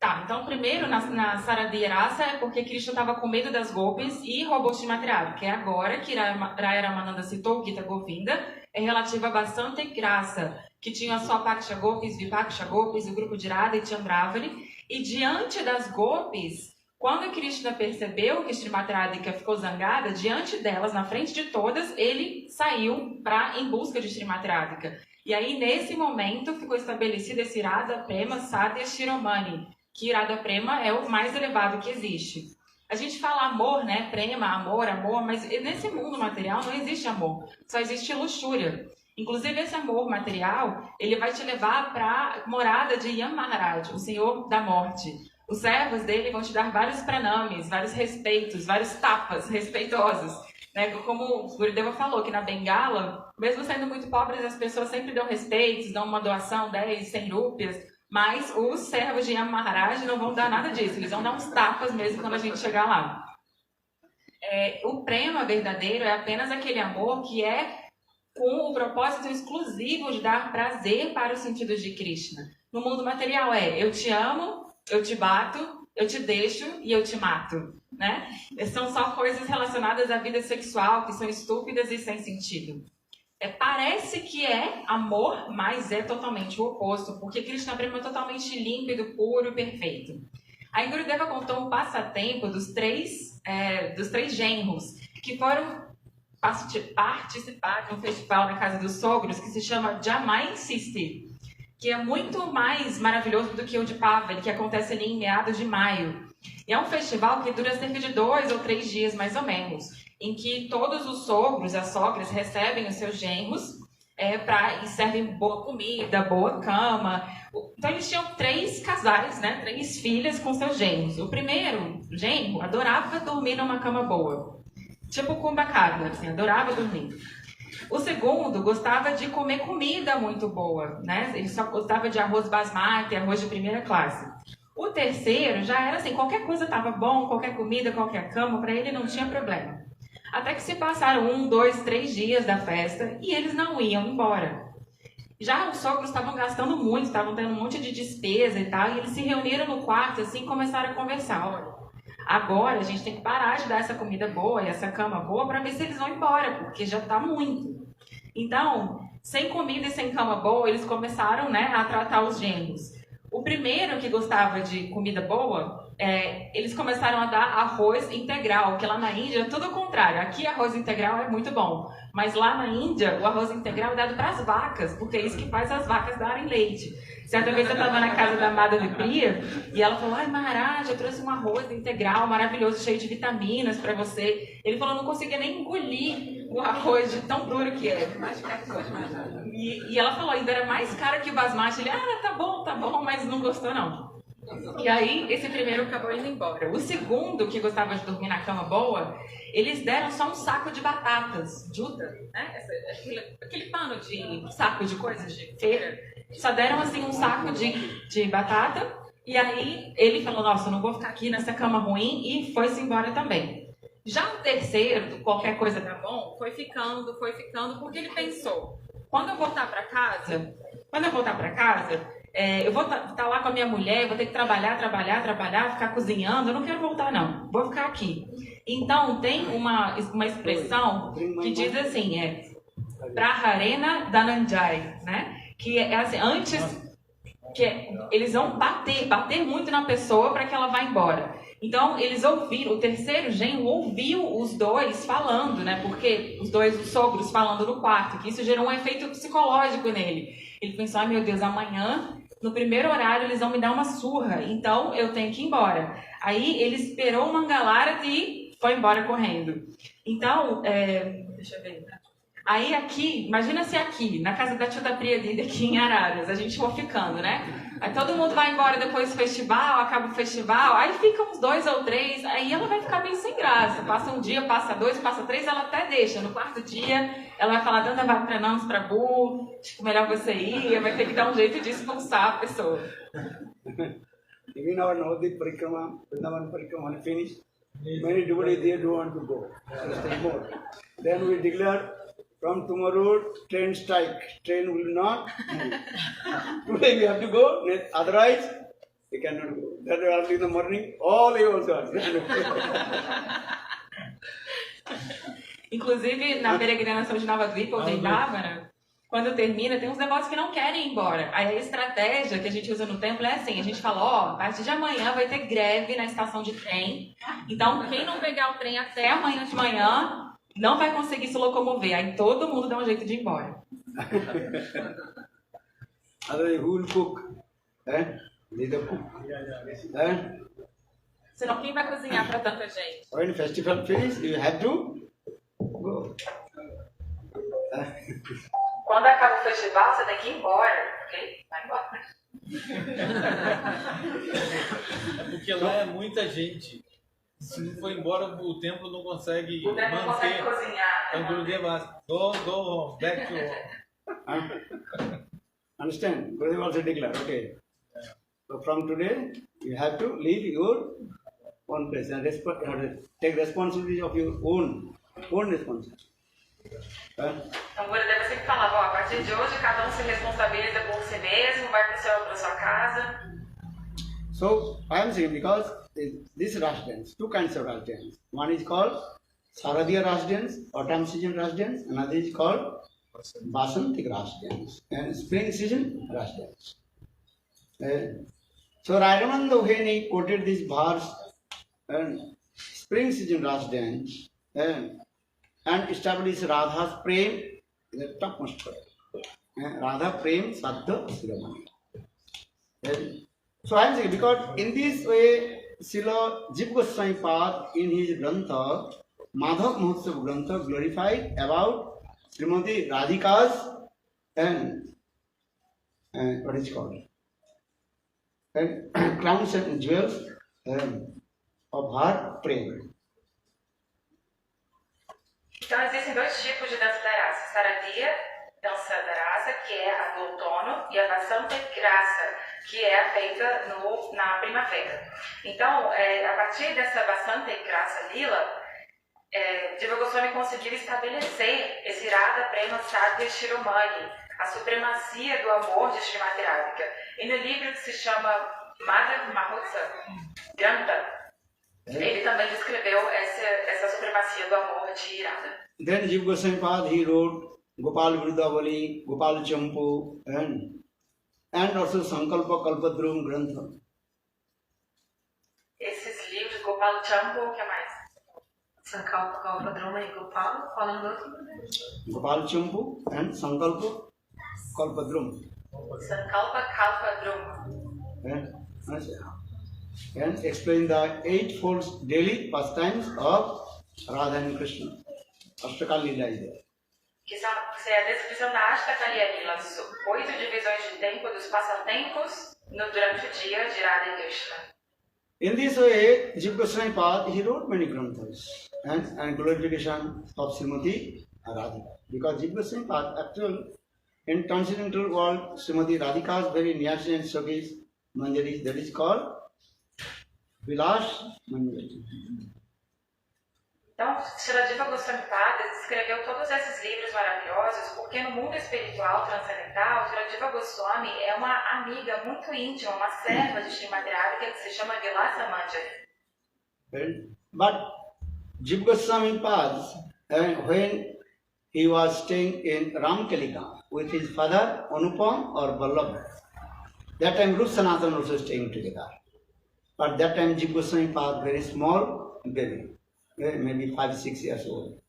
Tá, então primeiro na Saradiya Rasa é porque Krishna estava com medo das gopis e roubou Srimati Radhika, que é agora que Raya Ramananda citou o Gita Govinda, é relativa a Basantek Rasa, que tinha só Paksha Gopis, Vipaksha Gopis, o grupo de Radha e Chandravali, e diante das gopis, quando Krishna percebeu que Srimati Radhika ficou zangada, diante delas, na frente de todas, ele saiu em busca de Srimati Radhika. E aí, nesse momento, ficou estabelecido esse Radha Prema Sadhya Shiromani, que Radha Prema é o mais elevado que existe. A gente fala amor, né? Prema, amor, mas nesse mundo material não existe amor, só existe luxúria. Inclusive, esse amor material, ele vai te levar para a morada de Yam Maharaj, o Senhor da Morte. Os servos dele vão te dar vários pranames, vários respeitos, vários tapas respeitosos. Né? Como o Gurudeva falou, que na Bengala, mesmo sendo muito pobres, as pessoas sempre dão respeitos, dão uma doação, 10, 100 rúpias. Mas os servos de Yam Maharaj não vão dar nada disso, eles vão dar uns tapas mesmo quando a gente chegar lá. O prema verdadeiro é apenas aquele amor que é com o propósito exclusivo de dar prazer para os sentidos de Krishna. No mundo material eu te amo, eu te bato, eu te deixo e eu te mato. Né? São só coisas relacionadas à vida sexual que são estúpidas e sem sentido. Parece que é amor, mas é totalmente o oposto, porque Krishna Prema é totalmente límpido, puro e perfeito. Aí Gurudeva contou um passatempo dos três genros que foram participar de um festival na casa dos sogros que se chama Jamai Sisti, que é muito mais maravilhoso do que o de Pavani, que acontece ali em meados de maio. E é um festival que dura cerca de 2 ou 3 dias, mais ou menos, em que todos os sogros, as sogras, recebem os seus genros e servem boa comida, boa cama. Então eles tinham 3 casais, né? 3 filhas com seus genros. O primeiro genro adorava dormir numa cama boa, tipo Kumbhakarna, assim, adorava dormir. O segundo gostava de comer comida muito boa, né? Ele só gostava de arroz basmati, arroz de primeira classe. O terceiro já era assim, qualquer coisa estava bom, qualquer comida, qualquer cama, para ele não tinha problema. Até que se passaram 1, 2, 3 dias da festa e eles não iam embora. Já os sogros estavam gastando muito, estavam tendo um monte de despesa e tal, e eles se reuniram no quarto assim e começaram a conversar. Olha, agora a gente tem que parar de dar essa comida boa e essa cama boa para ver se eles vão embora, porque já está muito. Então, sem comida e sem cama boa, eles começaram, né, a tratar os genros. O primeiro que gostava de comida boa, eles começaram a dar arroz integral, que lá na Índia é tudo o contrário. Aqui arroz integral é muito bom, mas lá na Índia o arroz integral é dado para as vacas, porque é isso que faz as vacas darem leite. Certa vez eu estava na casa da Madhuri Priya e ela falou: ai, Maharaj, eu trouxe um arroz integral maravilhoso, cheio de vitaminas para você. Ele falou: não conseguia nem engolir o arroz de tão duro que é. E ela falou: ainda era mais caro que o basmati. Ele: ah, tá bom, mas não gostou não. E aí, esse primeiro acabou indo embora. O segundo, que gostava de dormir na cama boa, eles deram só um saco de batatas, juta, né? Aquele pano de saco de coisas de feira. Só deram assim um saco de batata. E aí ele falou: nossa, eu não vou ficar aqui nessa cama ruim, e foi-se embora também. Já o terceiro, qualquer coisa tá bom, foi ficando, porque ele pensou: quando eu voltar para casa, eu vou estar lá com a minha mulher, vou ter que trabalhar, ficar cozinhando, eu não quero voltar não, vou ficar aqui. Então tem uma expressão que diz assim, Praharena Dhananjaya, né? Que é assim, antes que eles vão bater muito na pessoa para que ela vá embora. Então eles ouviram, o terceiro genro ouviu os dois falando, né? Porque os sogros falando no quarto, que isso gerou um efeito psicológico nele. Ele pensou: ai meu Deus, amanhã no primeiro horário eles vão me dar uma surra, então eu tenho que ir embora. Aí ele esperou o Mangalarati e foi embora correndo. Então, deixa eu ver. Aí aqui, imagina se aqui, na casa da Tia Priya aqui em Araras, a gente for ficando, né? Aí todo mundo vai embora depois do festival, acaba o festival, aí ficam uns 2 ou 3, aí ela vai ficar meio sem graça. Passa um dia, passa 2, passa 3, ela até deixa. No 4º dia, ela vai falar: Danda vai para Bu, acho que melhor você ir, vai ter que dar um jeito de expulsar a pessoa. Even our Navadip Parikrama, Vrindavan Parikrama finished, many devotees they don't want to go. More. Then we declare, from tomorrow, train strike. Train will not move. Today we have to go, otherwise we cannot go. That early in the morning, all evils are. Inclusive, na peregrinação de Navadvipa ou Vrindavana, quando termina, tem uns negócios que não querem ir embora. Aí a estratégia que a gente usa no templo é assim, a gente fala: a partir de amanhã vai ter greve na estação de trem. Então, quem não pegar o trem até amanhã de manhã não vai conseguir se locomover. Aí todo mundo dá um jeito de ir embora. Otherwise, who will cook? Neither cook. Senão quem vai cozinhar para tanta gente? When the festival finishes, you have to go. Quando acaba o festival, você tem que ir embora, ok? Vai embora. É porque lá é muita gente. Se não for embora, o templo não consegue o templo não consegue cozinhar. Então, Gurudeva, go home, back to home. Understand? Gurudeva also declared, okay. So from today, you have to leave your own place and take responsibility of your own responsibility. Então, Gurudeva sempre falava: a partir de hoje, cada se responsabiliza por si mesmo, vai para sua casa. So, I am saying because this Ras dance, 2 kinds of Ras dance. One is called Saradiya Ras dance, autumn season Ras dance. Another is called Basanti grass dance and spring season grass dance. So Raghunanda when he quoted this verse and spring season grass dance and established Radha's prem, the topmost point. Radha prem saddha siramani. So I am saying because in this way Srila Jiva Goswami Pad in his Grantha, Madhav Mahotsav Grantha glorified about Srimati Radhika's and what is it called? And crowns and jewels of her prem. Então existem dois tipos de dança da rasa. Saradia, dança da rasa, que é a do outono, e a Vasanta Grasa, que é a feita na primavera. Então, a partir dessa Vasanta Grasa Lila, Jiva Goswami conseguiu estabelecer esse Radha Prema Sadhya Shiromani, a supremacia do amor de Srimati Radhika. E no livro que se chama Madhav Mahotsav Grantha, ele também descreveu essa supremacia do amor de Radha. Then Jiva Goswami Pad he wrote Gopal Vrindavali, Gopal Champu and also Sankalpa Kalpadrum Grantha. Esses livros, Gopal Champu, o que mais? Sankalpa Kalpadrum e Gopal, falando do outro. Gopal Champu and Sankalpa Kalpadrum. Sankalpa Kalpadrum. And explain the eightfold daily pastimes of Radha and Krishna. Ashtaka Lila is there. Que é a descrição da Ashtakaliya Lila, 8 divisões de tempo dos passatempos durante o dia de Radha e Krishna. In this way, Jiva Goswami Pad, he wrote many granthas and glorification of Srimati Radhika. Because Jiva Goswami Pad, actually, in transcendental world, Srimati Radhika's very Niyasi and Shogis Manjaris, that is called Vilas Manjari. Então, Srila Jiva Goswami Pada escreveu todos esses livros maravilhosos porque no mundo espiritual transcendental, Srila Jiva Goswami é uma amiga muito íntima, uma serva de Srimati Radhika que se chama Vilasa Manjari. But Jiva Goswami Pada, when he was staying in Ramkalika with his father Anupam or Vallabh, that time Rup Sanatana also staying together. But that time Jiva Goswami Pada very small baby. Maybe 5-6 years old.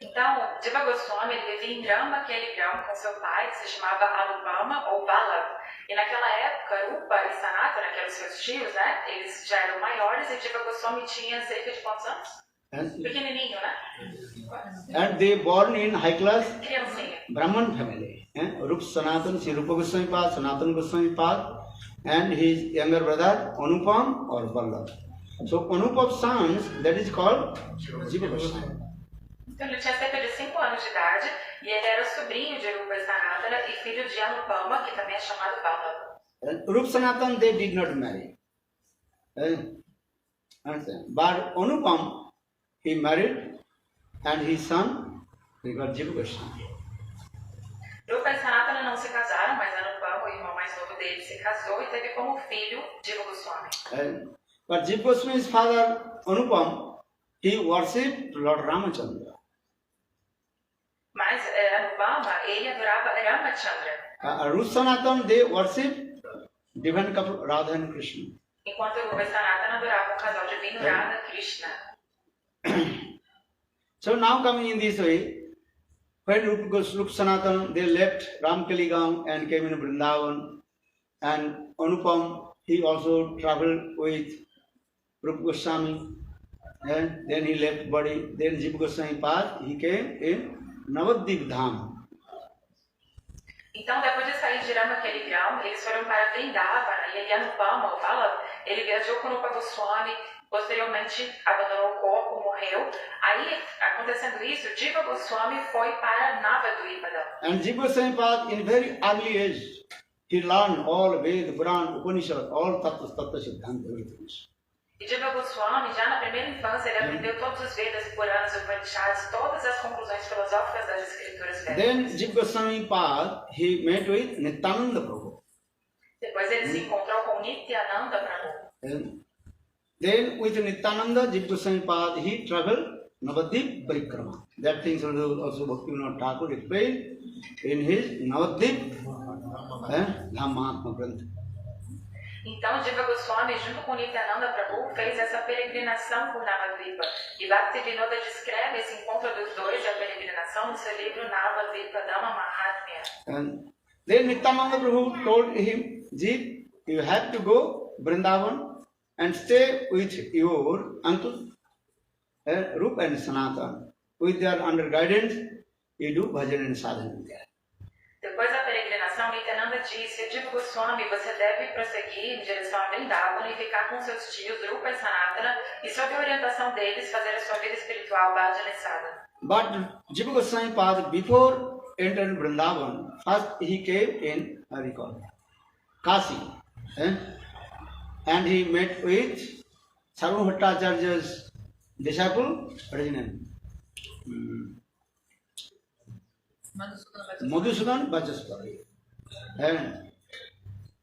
Então, Jiva Goswami ele vivia em Rambakeli Gram com seu pai, que se chamava Anupama ou Vallabh. E naquela época, Rupa e Sanatana, que eram seus tios, né? Eles já eram maiores e Jiva Goswami tinha cerca de quantos anos? Pequenininho, né? And they born in high class Criancinha. Brahman family. Rup Sanatana, Sri Rupa Goswami Pad, Sanatana Goswami Pad, and his younger brother Anupam or Vallabh. So Anupam's sons, that is called Jiva Goswami. Então ele tinha cerca de 5 anos de idade e ele era sobrinho de Rupa e Sanatana e filho de Anupama, que também é chamado Vallabh. Rup Sanatana, they did not marry. But Anupam, he married and his son, he got Jiva Goswami. Rupa e Sanatana não se casaram, mas Anupama, o irmão mais novo dele, se casou e teve como filho Jiva Goswami. But Jiva Goswami's father, Anupam, he worshipped Lord Ramachandra. Mas Anupama, ele adorava Ramachandra. Rup Sanatana, they worshipped divine couple Radha and Krishna. Enquanto Rupa e Sanatana adoravam o casal divino Radha e Krishna. So now coming in this way, when Rupa Sanatana, they left Ramkaligam and came in Vrindavan, and Anupam, he also traveled with Rupa Goswami, and then he left body. Then Jiva Goswami Pad, he came in Navadvip Dham. Então, depois de sair de Rambakeli Gram, eles foram para Vrindavana e Anupama, o Vallabh, ele viajou com Rupa Goswami, posteriormente abandonou o corpo, morreu. Aí, acontecendo isso, Jiva Goswami foi para Navadvipa. And Jiva Goswami Pad, in very early age, he learned all Veda, Puran, Upanishad, all Tattva Siddhanta, everything. E Jiva Goswami, já na primeira infância, ele aprendeu todos os Vedas, Puranas, Upanishads, todas as conclusões filosóficas das escrituras védicas. Then Jiva Goswami Pad, he met with Nityananda Prabhu. Depois ele se encontrou com Nityananda Prabhu. And then with Nityananda, Jiva Goswami Pad, he traveled Navadvip Parikrama. That thing also Bhaktivinoda Thakur explained in his Navadvip Dhammahatma Grantha. Então, Jiva Goswami, junto com Nityananda Prabhu, fez essa peregrinação por Navadvipa. E Bhaktivinoda descreve esse encontro dos dois e a peregrinação no seu livro Navadvipa Dhamma Mahatmya. And then Nityananda Prabhu told him, Jeev, you have to go Vrindavan and stay with your uncle Rup and Sanatan. With their under guidance, you do bhajan and sadhana there. Depois da peregrinação, Nityananda disse, Jiva Goswami, você deve prosseguir em direção a Vrindavan e ficar com seus tios Rupa e Sanatana e sob a orientação deles fazer a sua vida espiritual bhajan e sadhana. But Jiva Goswami Pad, before entering Vrindavan, first he came in Kasi, and he met with Sarva Bhattacharya's disciple, Madhusudan Vachaspati.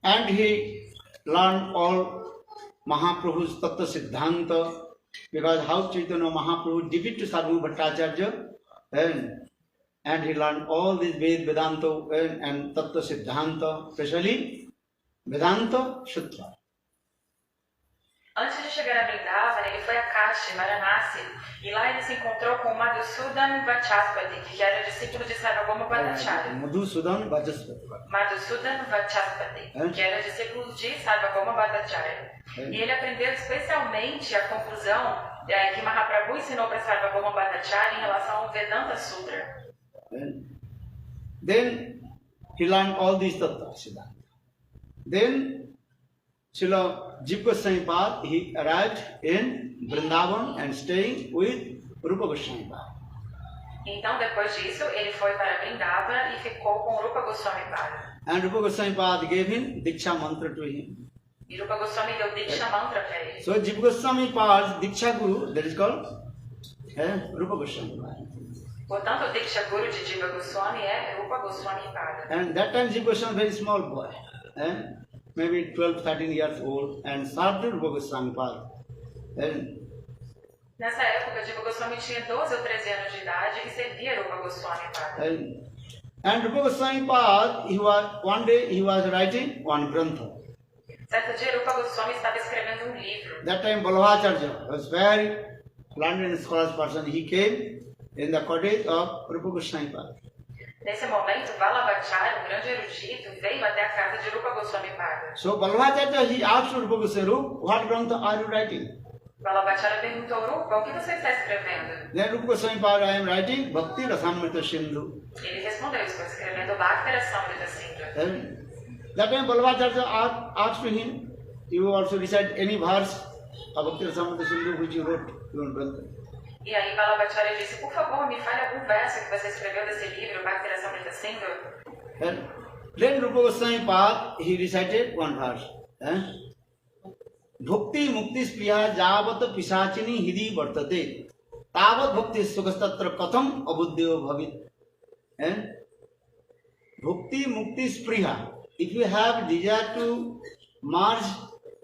And he learned all Mahaprabhu's Tattva Siddhanta, because how Chaitanya Mahaprabhu gave it to Sarva Bhattacharya, and he learned all these Vedanta and Tattva Siddhanta, especially Vedanta Sutra. Antes de chegar a Vrindavan, ele foi a Kashi, Varanasi, e lá ele se encontrou com Madhusudan Vachaspati, que era discípulo de Sarvabhauma Bhattacharya. Madhusudan Vachaspati. Madhusudan Vachaspati, que era discípulo de Sarvabhauma Bhattacharya. E ele aprendeu especialmente a conclusão que Mahaprabhu ensinou para Sarvabhauma Bhattacharya em relação ao Vedanta Sutra. Then he learned all these tattva siddhanta. Then Srila Jiva Goswami Pad, he arrived in Vrindavan and staying with Rupa Goswami Pad. Então, depois disso, ele foi para Vrindavan e ficou com Rupa Goswami Pad. And Rupa Goswami Pad gave him Diksha mantra to him. E Rupa Goswami deu Diksha mantra para ele. So Jiva Goswami Pad's Diksha Guru, that is called Rupa Goswami Pad. Portanto, o Diksha Guru de Jiva Goswami é Rupa Goswami Pada. And that time Jiva Goswami was a very small boy, maybe 12, 13 years old, and served Rupa Goswami Pada. Nessa época, Jiva Goswami tinha 12 ou 13 anos de idade e servia Rupa Goswami Pada. And Rupa Goswami Pada, one day he was writing one grantha. Certo dia, Rupa Goswami estava escrevendo livro. That time Balabhacharya was very learned and scholarly person. He came in the cottage of Rupa Goswami Pada. Nesse momento, Vallabhacharya, grande erudito, veio até a casa de Rupa Goswami Pada. So Balabhacharya, he asked Rupa Goswami, what grantha are you writing? Vallabhacharya perguntou, Rupa, o que você está escrevendo? Then Rupa Goswami Pada, I am writing Bhakti Rasamrita Sindhu. Ele respondeu, estou escrevendo Bhakti Rasamrita Sindhu. That time Balabhacharya asked him, you also recite any verse of Bhakti Rasamrita Sindhu which you wrote in grantha. E aí Vallabhacharya disse, por favor, me fale algum verso que você escreveu desse livro, Bhakti Rasamrita Sindhu. Then Rupa Goswami Pada, he recited one verse. Bhakti mukti spriya javat pisachini hidi vartate tavat bhakti sukastatra katham abuddhyo bhavit. Bhakti mukti spriya. If you have desire to merge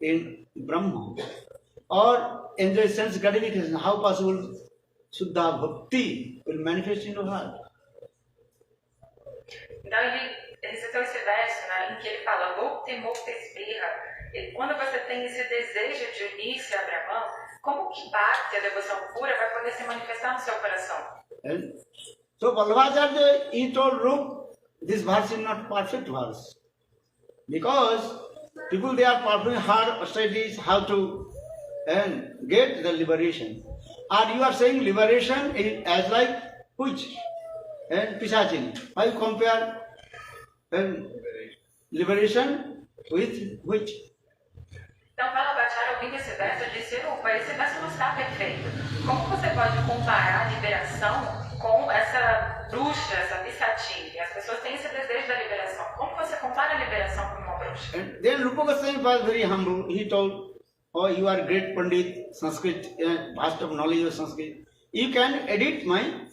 in Brahma or enjoy sense gratification, how possible Suddha Bhakti will manifest in your heart? Então ele citou esse verso, né, em que ele fala Bhakti mukti spriya. Quando você tem esse desejo de unir-se a Brahman, como que Bhakti, a devoção pura, vai poder se manifestar no seu coração? So Vallabhacharya, he told Rup, this verse is not perfect verse. Because people, they are performing hard studies how to get the liberation. And you are saying liberation is as like which? And Pisachini. Why compare liberation with which? Então, Vallabhacharya, ouvindo esse verso, disse, Rupa, esse verso não está perfeito. Como você pode comparar a liberação com essa bruxa, essa Pisachini? As pessoas têm esse desejo da liberação. Como você compara a liberação com uma bruxa? And then Rupa Goswami was very humble. He told, oh, you are great Pandit, Sanskrit, vast of knowledge of Sanskrit. You can edit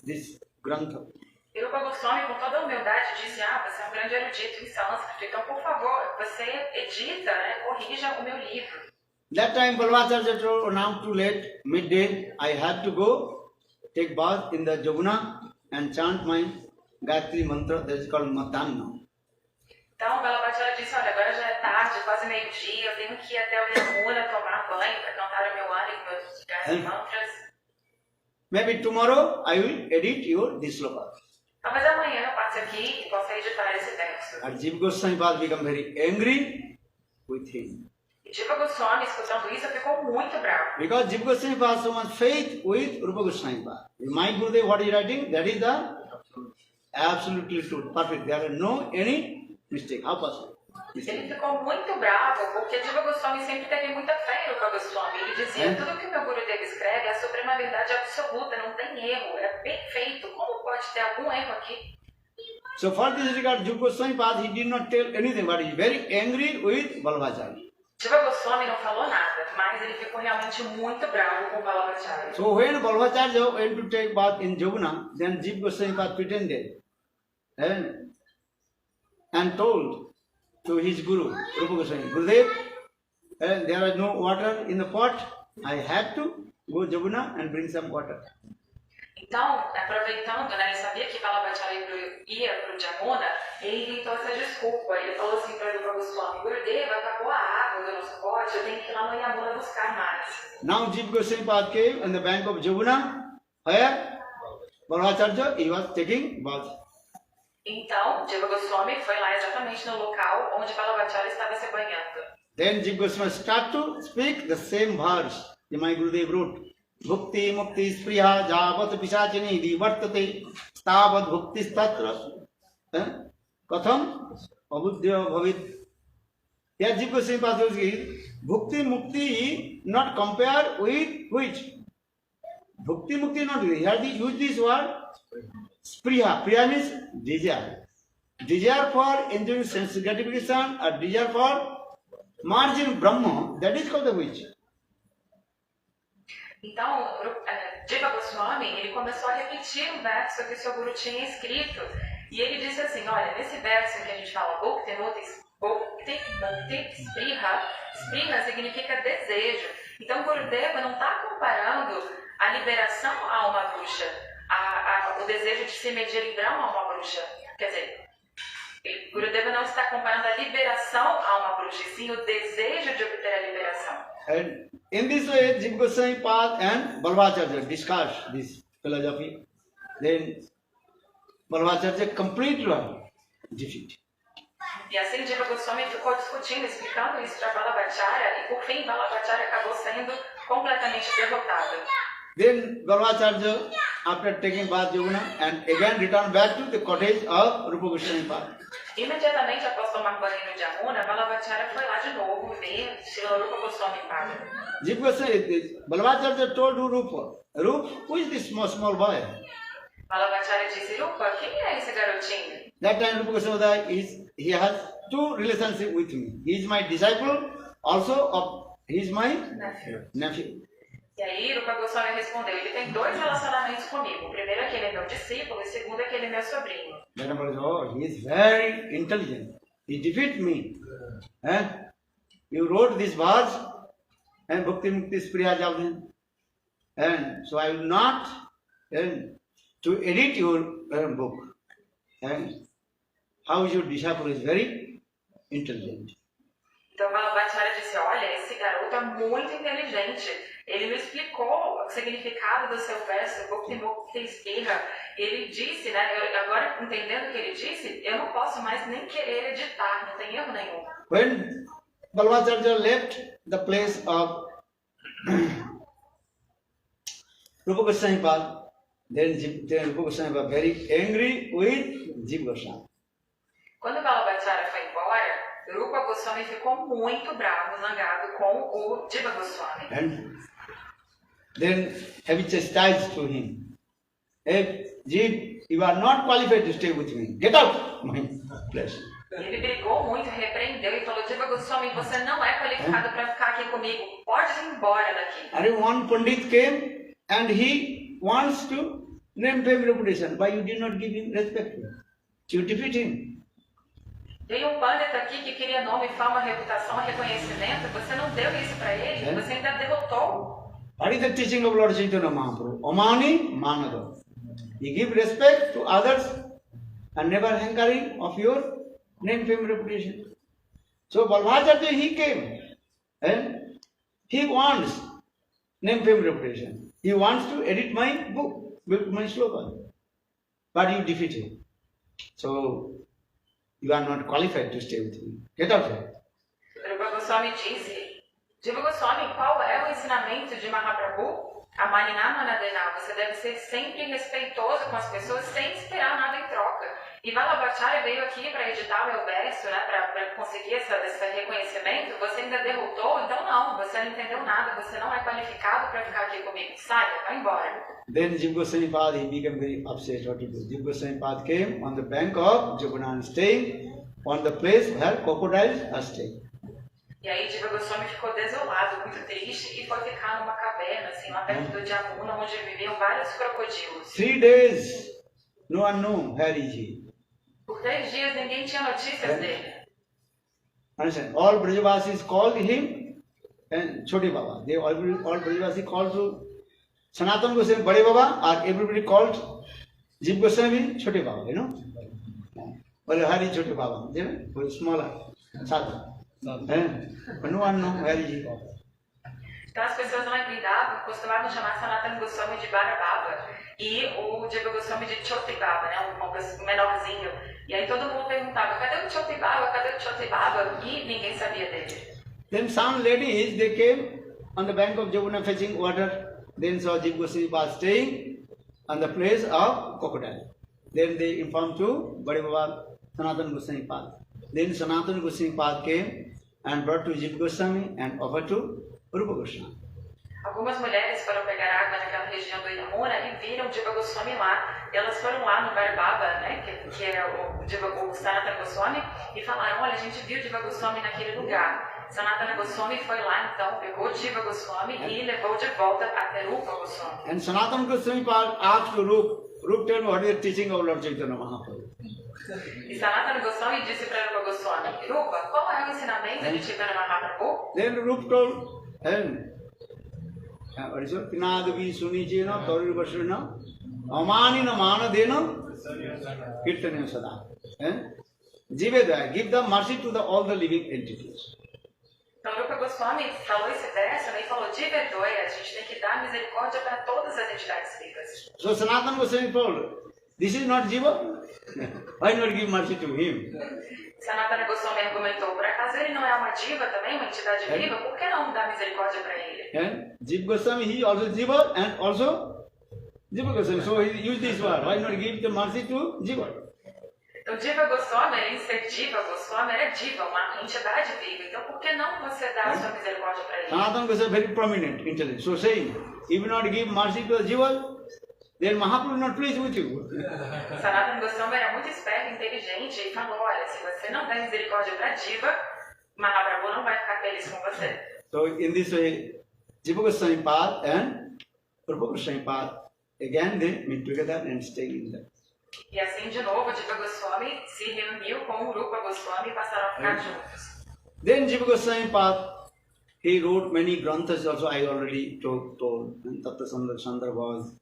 this grantha. E Rupa Goswami, com toda a humildade, disse, você é um grande erudito em sânscrito, então, por favor, você edita, corrija o meu livro. That time Balabhacharya told, now too late, midday, I have to go take bath in the Jamuna and chant my Gayatri mantra that is called Matana. Então, Balabhacharya disse, olha, agora já é tarde, quase meio-dia, eu tenho que ir até o Yamuna tomar banho para cantar o meu Ani com meus Gayatri mantras. Maybe tomorrow I will edit your this sloka. Talvez amanhã eu passe aqui e possa editar esse verso. And Jiva Goswami Pad become very angry with him. E Jiva Goswami, escutando isso, ficou muito bravo. Because Jiva Goswami Pad has so much faith with Rupa Goswami Pad. My Gurudev, what he is writing, that is the absolutely true, perfect. There are no any mistake. How possible? Ele ficou muito bravo porque Jiva Goswami sempre teve muita fé em Rupa Goswami. Ele dizia, tudo que o meu Gurudev escreve é a suprema verdade absoluta, não tem erro, é perfeito. Como pode ter algum erro aqui? So for this regard, Jiva Goswami Pad, he did not tell anything, but he is very angry with Balabhacharya. Jiva Goswami não falou nada, mas ele ficou realmente muito bravo com Balabhacharya. So when Balabhacharya went to take bath in Jamuna, then Jiva Goswami Pad pretended and told to his Guru, Rupa Goswami, Gurudev, there is no water in the pot, I have to go Jamuna and bring some water. Então, aproveitando, né, ele sabia que Balabhacharya ia para o Jamuna, ele inventou essa desculpa. Ele falou assim para Rupa Goswami, Gurudev, acabou a água do nosso pote, eu tenho que ir lá no Yamuna buscar mais. Now Jiva Goswami Pad came on the bank of Jamuna, where Balabhacharya, he was taking bath. Então, Jiva Goswami foi lá exatamente no local onde Balabhacharya estava se banhando. Then Jiva Goswami started to speak the same verse that my Gurudev wrote. Bhukti mukti spriha javat pisachini divartate stavat bhukti statra katham abuddhya bhavit. Here Jiva Goswami Pad says, Bhukti mukti not compare with which? Bhukti mukti not with. Here they use this word spriha. Spriha means desire. Desire for enjoying sense gratification or desire for merging Brahma, that is called the which. Então, Jiva Goswami, ele começou a repetir um verso que o seu Guru tinha escrito. E ele disse assim, olha, nesse verso que a gente fala, Bhukti mukti spriha, spriha significa desejo. Então, Gurudeva não está comparando a liberação a uma bruxa, o desejo de se medir em Brahma a uma bruxa. Quer dizer, Gurudeva não está comparando a liberação a uma bruxa, e sim o desejo de obter a liberação. And in this way, Jiva Goswami Pad and Balabhacharya discussed this philosophy. Then Balabhacharya completely defeated. E assim Jiva Goswami ficou discutindo, explicando isso para Balabhacharya, e por fim Balabhacharya acabou sendo completamente derrotado. Then Balabhacharya, after taking bath Jamuna, and again returned back to the cottage of Rupa Goswami Pad. Imediatamente após tomar banho no Jamuna, Balabhacharya foi lá de novo ver Srila Rupa Goswami Pad. Jiva Goswami, Balabhacharya told to Rupa, Rupa, who is this small boy? Balabhacharya disse, Rupa, quem é esse garotinho? That time Rupa Goswami, he has two relationships with me. He is my disciple, also he is my nephew. E aí Rupa Goswami respondeu, ele tem dois relacionamentos comigo. O primeiro é que ele é meu discípulo, e o segundo é que ele é meu sobrinho. Then I said, oh, he is very intelligent. He defeated me. You wrote this verse and Bhakti Mukti Spriya Javdhan. And so I will not to edit your book. And how your disciple is very intelligent. Então Balabhacharya disse, olha, esse garoto é muito inteligente. Ele me explicou o significado do seu verso, Bhakti Mukti Spriha. Ele disse, né, agora entendendo o que ele disse, eu não posso mais nem querer editar, não tem erro nenhum. When Balabhacharya left the place of Rupa Goswami Pad, then Rupa Goswami was very angry with Jiva Goswami. Quando Balabhacharya foi embora, Rupa Goswami ficou muito bravo, zangado com o Jiva Goswami. And then having chastised to him, hey, Jiva, you are not qualified to stay with me. Get out of my place. Ele brigou muito, repreendeu e falou, Jiva Goswami, você não é qualificado para ficar aqui comigo. Pode ir embora daqui. And one Pandit came and he wants to name fame reputation, but you did not give him respect. You defeat him. Veio um Pandita aqui que queria nome, fama, reputação, reconhecimento. Você não deu isso para ele, você ainda derrotou. That is the teaching of Lord Chaitanya Mahaprabhu. Omani manada. You give respect to others and never hankering of your name, fame, reputation. So Balbhacharya, he came and he wants name, fame, reputation. He wants to edit my book, my slogan. But you defeat him. So you are not qualified to stay with me. Get out here. Rupa Goswami disse, Jiva Goswami, qual é o ensinamento de Mahaprabhu? Amanina Manadena, você deve ser sempre respeitoso com as pessoas sem esperar nada em troca. E Vallabhacharya veio aqui para editar meu verso, né, para conseguir esse reconhecimento. Você ainda derrotou? Então não, você não entendeu nada, você não é qualificado para ficar aqui comigo. Saia, vai embora. Then Jiva Goswami Pad, he became very upset what to do. Jiva Goswami Pad came on the bank of Jamuna, staying on the place where crocodiles are staying. E aí Jiva Goswami ficou desolado, muito triste, e foi ficar numa caverna, assim, lá perto do Jamuna, onde viviam vários crocodilos. 3 days, no one knew where is he. Por 3 dias ninguém tinha notícias dele. Understand? All Brajavasis called him and Choti Baba. They all Brajavasis called to Sanatana Goswami Bade Baba, or everybody called Jiva Goswami Choti Baba, you know. Well, Hari Choti Baba, you know, smaller, sadhu. But no one knew where is he. Então as pessoas não entendavam, costumavam chamar Sanatana Goswami de Barababa e o Jiva Goswami de Choti Baba, né, um menorzinho. E aí todo mundo perguntava, cadê o Choti Baba, cadê o Choti Baba? E ninguém sabia dele. Then some ladies, they came on the bank of Jamuna fetching water. Then saw Jiva Goswami was staying on the place of crocodile. Then they informed to Bade Baba Sanatana Goswami Pad. Then Sanatana Goswami Pad came and brought to Jiva Goswami and offered to Rupa Goswami. Algumas mulheres foram pegar água naquela região do Yamuna e viram o Jiva Goswami lá. Elas foram lá no Barbaba, né, que é o Sanatana Goswami, e falaram, olha, a gente viu o Jiva Goswami naquele lugar. Sanatana Goswami foi lá, então, pegou o Jiva Goswami e levou de volta até Rupa Goswami. And Sanatana Goswami asked to Rupa, tell me what is the teaching of Lord Chaitanya Mahaprabhu. E Sanatana Goswami disse para Rupa Goswami, Rupa, qual é o ensinamento de Chaitanya Mahaprabhu? Then Rupa told, and what is it? Pinadavi Sunichena, Tauri Vashrina, Amanina Manadena, Kirtanya Sada. Jiveda, give the mercy to all the living entities. Então Rupa Goswami falou esse verso, né, e falou, Jivedoya, a gente tem que dar misericórdia para todas as entidades vivas. So Sanatana Goswami told, this is not Jiva, why not give mercy to him? Sanatana Goswami argumentou, por acaso ele não é uma diva também, uma entidade viva, por que não dar misericórdia para ele? And Jiva Goswami, he also Jiva and also Jiva Goswami. So he used this word, why not give the mercy to Jiva? Então Jiva Goswami, além de ser Jiva Goswami, era diva, uma entidade viva. Então por que não você dar a sua misericórdia para ele? Sanatana Goswami very prominent intellect. So saying, if you not give mercy to the Jiva, then Mahaprabhu will not pleased with you. Sanatana Goswami era muito esperto, inteligente e falou, olha, se você não der misericórdia para Jiva, Mahaprabhu não vai ficar feliz com você. So in this way, Jiva Goswami Pad and Rupa Goswami Pad, again they meet together and stay in there. E assim de novo, Jiva Goswami se reuniu com o Rupa Goswami e passaram a ficar juntos. Then Jiva Goswami Pad, he wrote many granthas also, I already told Tattva Sandarbhas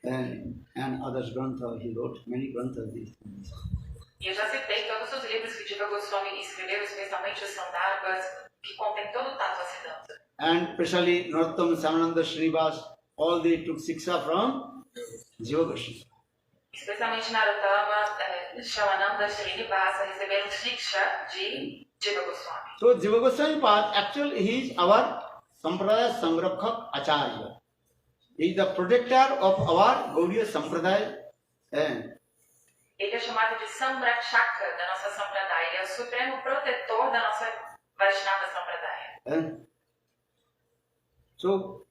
and others grantha, he wrote many granthas. E eu já citei todos os livros que Jiva Goswami escreveu, especialmente os Sandarbhas, que contém todo o Tattva Siddhanta. And especially Narottam, Samananda, Srinivas, all they took Siksha from Jiva Goswami. Especialmente Narottama, Shamananda, Srinivasa receberam Shiksha de Jiva Goswami. So Jiva Goswami Pad, actually he is our Sampradaya Sangrakha Acharya. He is the protector of our Gaudiya Sampradaya. Ele é chamado de Samrakshaka da nossa Sampradaya. Ele é o supremo protetor da nossa Vaishnava Sampradaya. So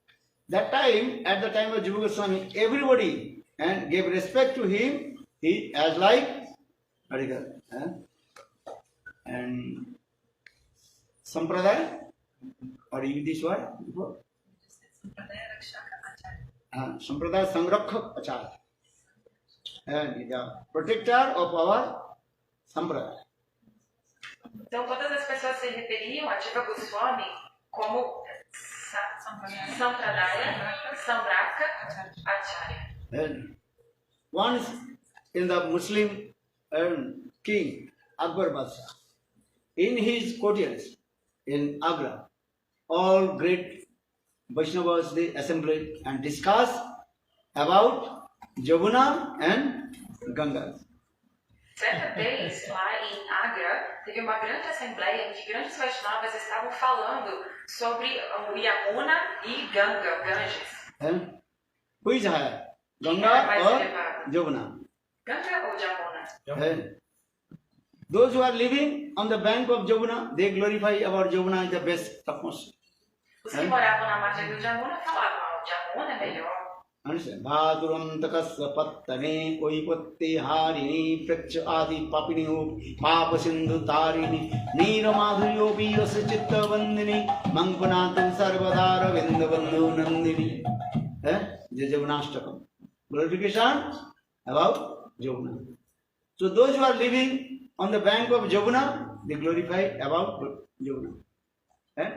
that time, at the time of Jiva Goswami, everybody gave respect to him. He as like and Sampradaya, or you this word before? Sampradaya Sangrakha Acharya. And the protector of our Sampradaya. Então todas as pessoas se referiam a Jiva Goswami como Sampradaya, Sambraka, Acharya. And once in the Muslim king Akbar Badshah, in his courtiers in Agra, all great Vaishnavas they assembled and discussed about Jamuna and Ganga. Certa vez, lá em Agra, teve uma grande assembleia em que grandes Vaishnavas estavam falando sobre o Yamuna e Ganga, Ganges. And who is higher, Ganga mais or elevado? Jamuna? Ganga ou Jamuna? And those who are living on the bank of Jamuna, they glorify about Jamuna is the best, topmost. Os que moravam na margem do Jamuna falavam, o Jamuna é melhor. Understand? Bhadurantakasya pattane oipatte harini prakcha adi papiniho papa sindhu tarini neera madhuryo pirasa chitta vandini mangpanatu sarvadara vindavandhu nandini. Jamunashtakam. Glorification about Jamuna. So those who are living on the bank of Jamuna, they glorify about Jamuna.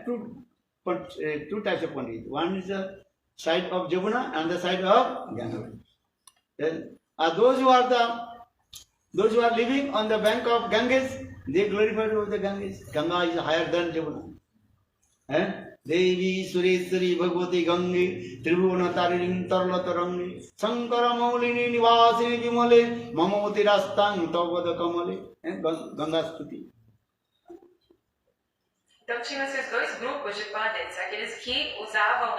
Two types of Pandit. One is the side of Jamuna and the side of Ganga. Then those who are living on the bank of Ganges, they glorify the Ganges. Ganga is higher than Jamuna. Devi Sureswari Bhagavati Gange Tribhuvana Tarinim Tarlatarangi Sankara Maulini Nivasini Vimale Mamoti Rastang Tavada Kamale. Ganga Stuti. Então tinha esses dois grupos de pandits, aqueles que usavam,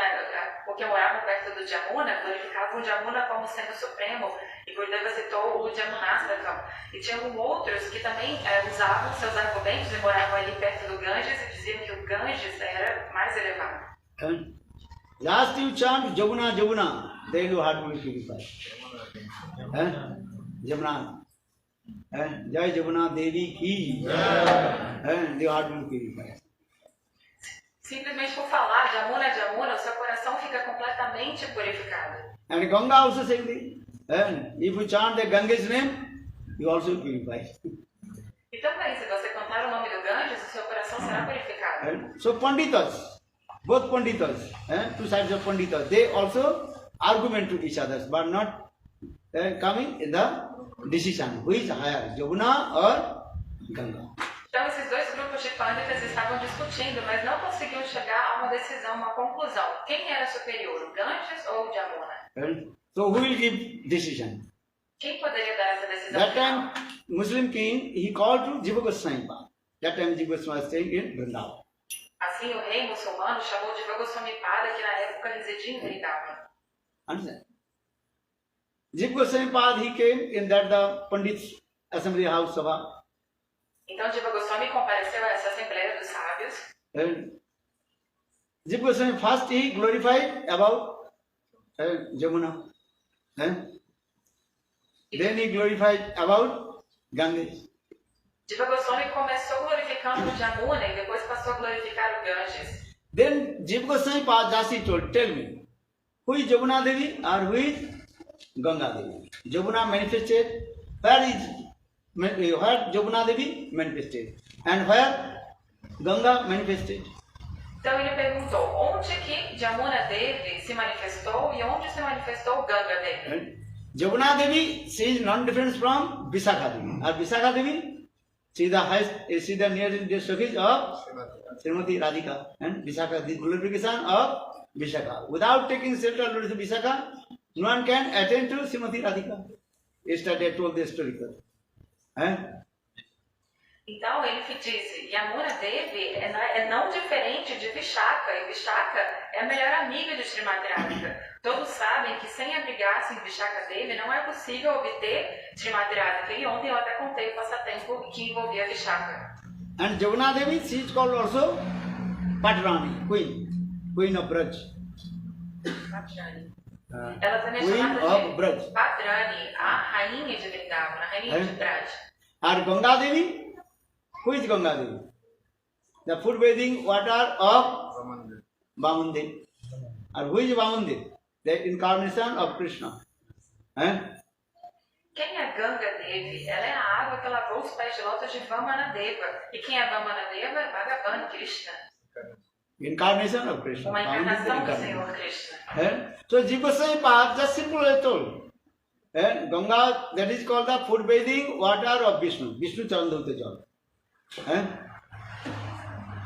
porque moravam perto do Jamuna, glorificavam o Jamuna como sendo supremo, e Gurudeva citou o Jamunastakam. E tinham outros que também usavam seus argumentos e moravam ali perto do Ganges e diziam que o Ganges era mais elevado. Last you chant Jamuna, Jamuna, then your heart will purify. Jamuna. Jai Jamuna Devi ki. Your heart will purify. Simplesmente por falar Jamuna, Jamuna, o seu coração fica completamente purificado. And Ganga also saying this. If you chant the Ganga's name, you also purify. E também, se você cantar o nome do Ganges, o seu coração será purificado. So Panditas, both Panditas, two sides of Panditas, they also argument to each other, but not coming in the decision. Who is higher, Jamuna or Ganga? Então, esses dois grupos de panditas estavam discutindo, mas não conseguiam chegar a uma decisão, uma conclusão. Quem era superior, o Ganges ou o Jamuna? So who will give decision? Quem poderia dar essa decisão? That time, Muslim king, he called to Jiva Goswami. That time Jiva Goswami was staying in Vrindavan. Assim, o rei muçulmano chamou de Jiva Goswami Pada, que na época residia em Vrindavan. Understand? Jiva Goswami Pada, he came in that the Pandits Assembly House Sabha. Então, Jiva Goswami compareceu a essa Assembleia dos Sábios. Jiva Goswami first he glorified about Jamuna. Then he glorified about Ganges. Jiva Goswami começou glorificando o Jamuna e depois passou a glorificar o Ganges. Then Jiva Goswami Dasi told, tell me, who is Jamuna Devi or who is Ganga Devi? Jamuna manifested, where Jamuna Devi manifested and where Ganga manifested. Então ele perguntou, onde que Jamuna Devi se manifestou e onde se manifestou Ganga Devi? Jamuna Devi, she is non-different from Visakha Devi. Or Visakha Devi, she is the highest, she is the nearest Sakhis of Srimati Radhika. And Visakha, the glorification of Visakha. Without taking shelter of Visakha, no one can attain to Srimati Radhika. Yesterday I told the story. Então ele disse, Yamuna Devi é não diferente de Vishaka, e Vishaka é a melhor amiga de Srimati Radhika. Todos sabem que sem abrigar-se em Vishaka Devi não é possível obter Srimati Radhika. E ontem eu até contei o passatempo que envolvia Vishaka. And Jamuna Devi, she is called also Patrani, Queen of Braj. Ela também é Queen chamada of de Braj. Patrani, a rainha de Vrindavan, a rainha de Braj. And Ganga Devi, who is Ganga Devi? The food bathing water of Vamandev. And who is Vamandev? The incarnation of Krishna. Quem é Ganga Devi? Ela é a água que lavou os pés de lótus de Vamanadeva. E quem é Vamanadeva? Bhagavan Krishna. incarnation of Krishna. Uma Brahman is the encarnação do incarnation. Senhor Krishna. So Jiva Goswami Pad just simply told. Ganga, that is called the food bathing water of Vishnu. Vishnu Chandauta Jal.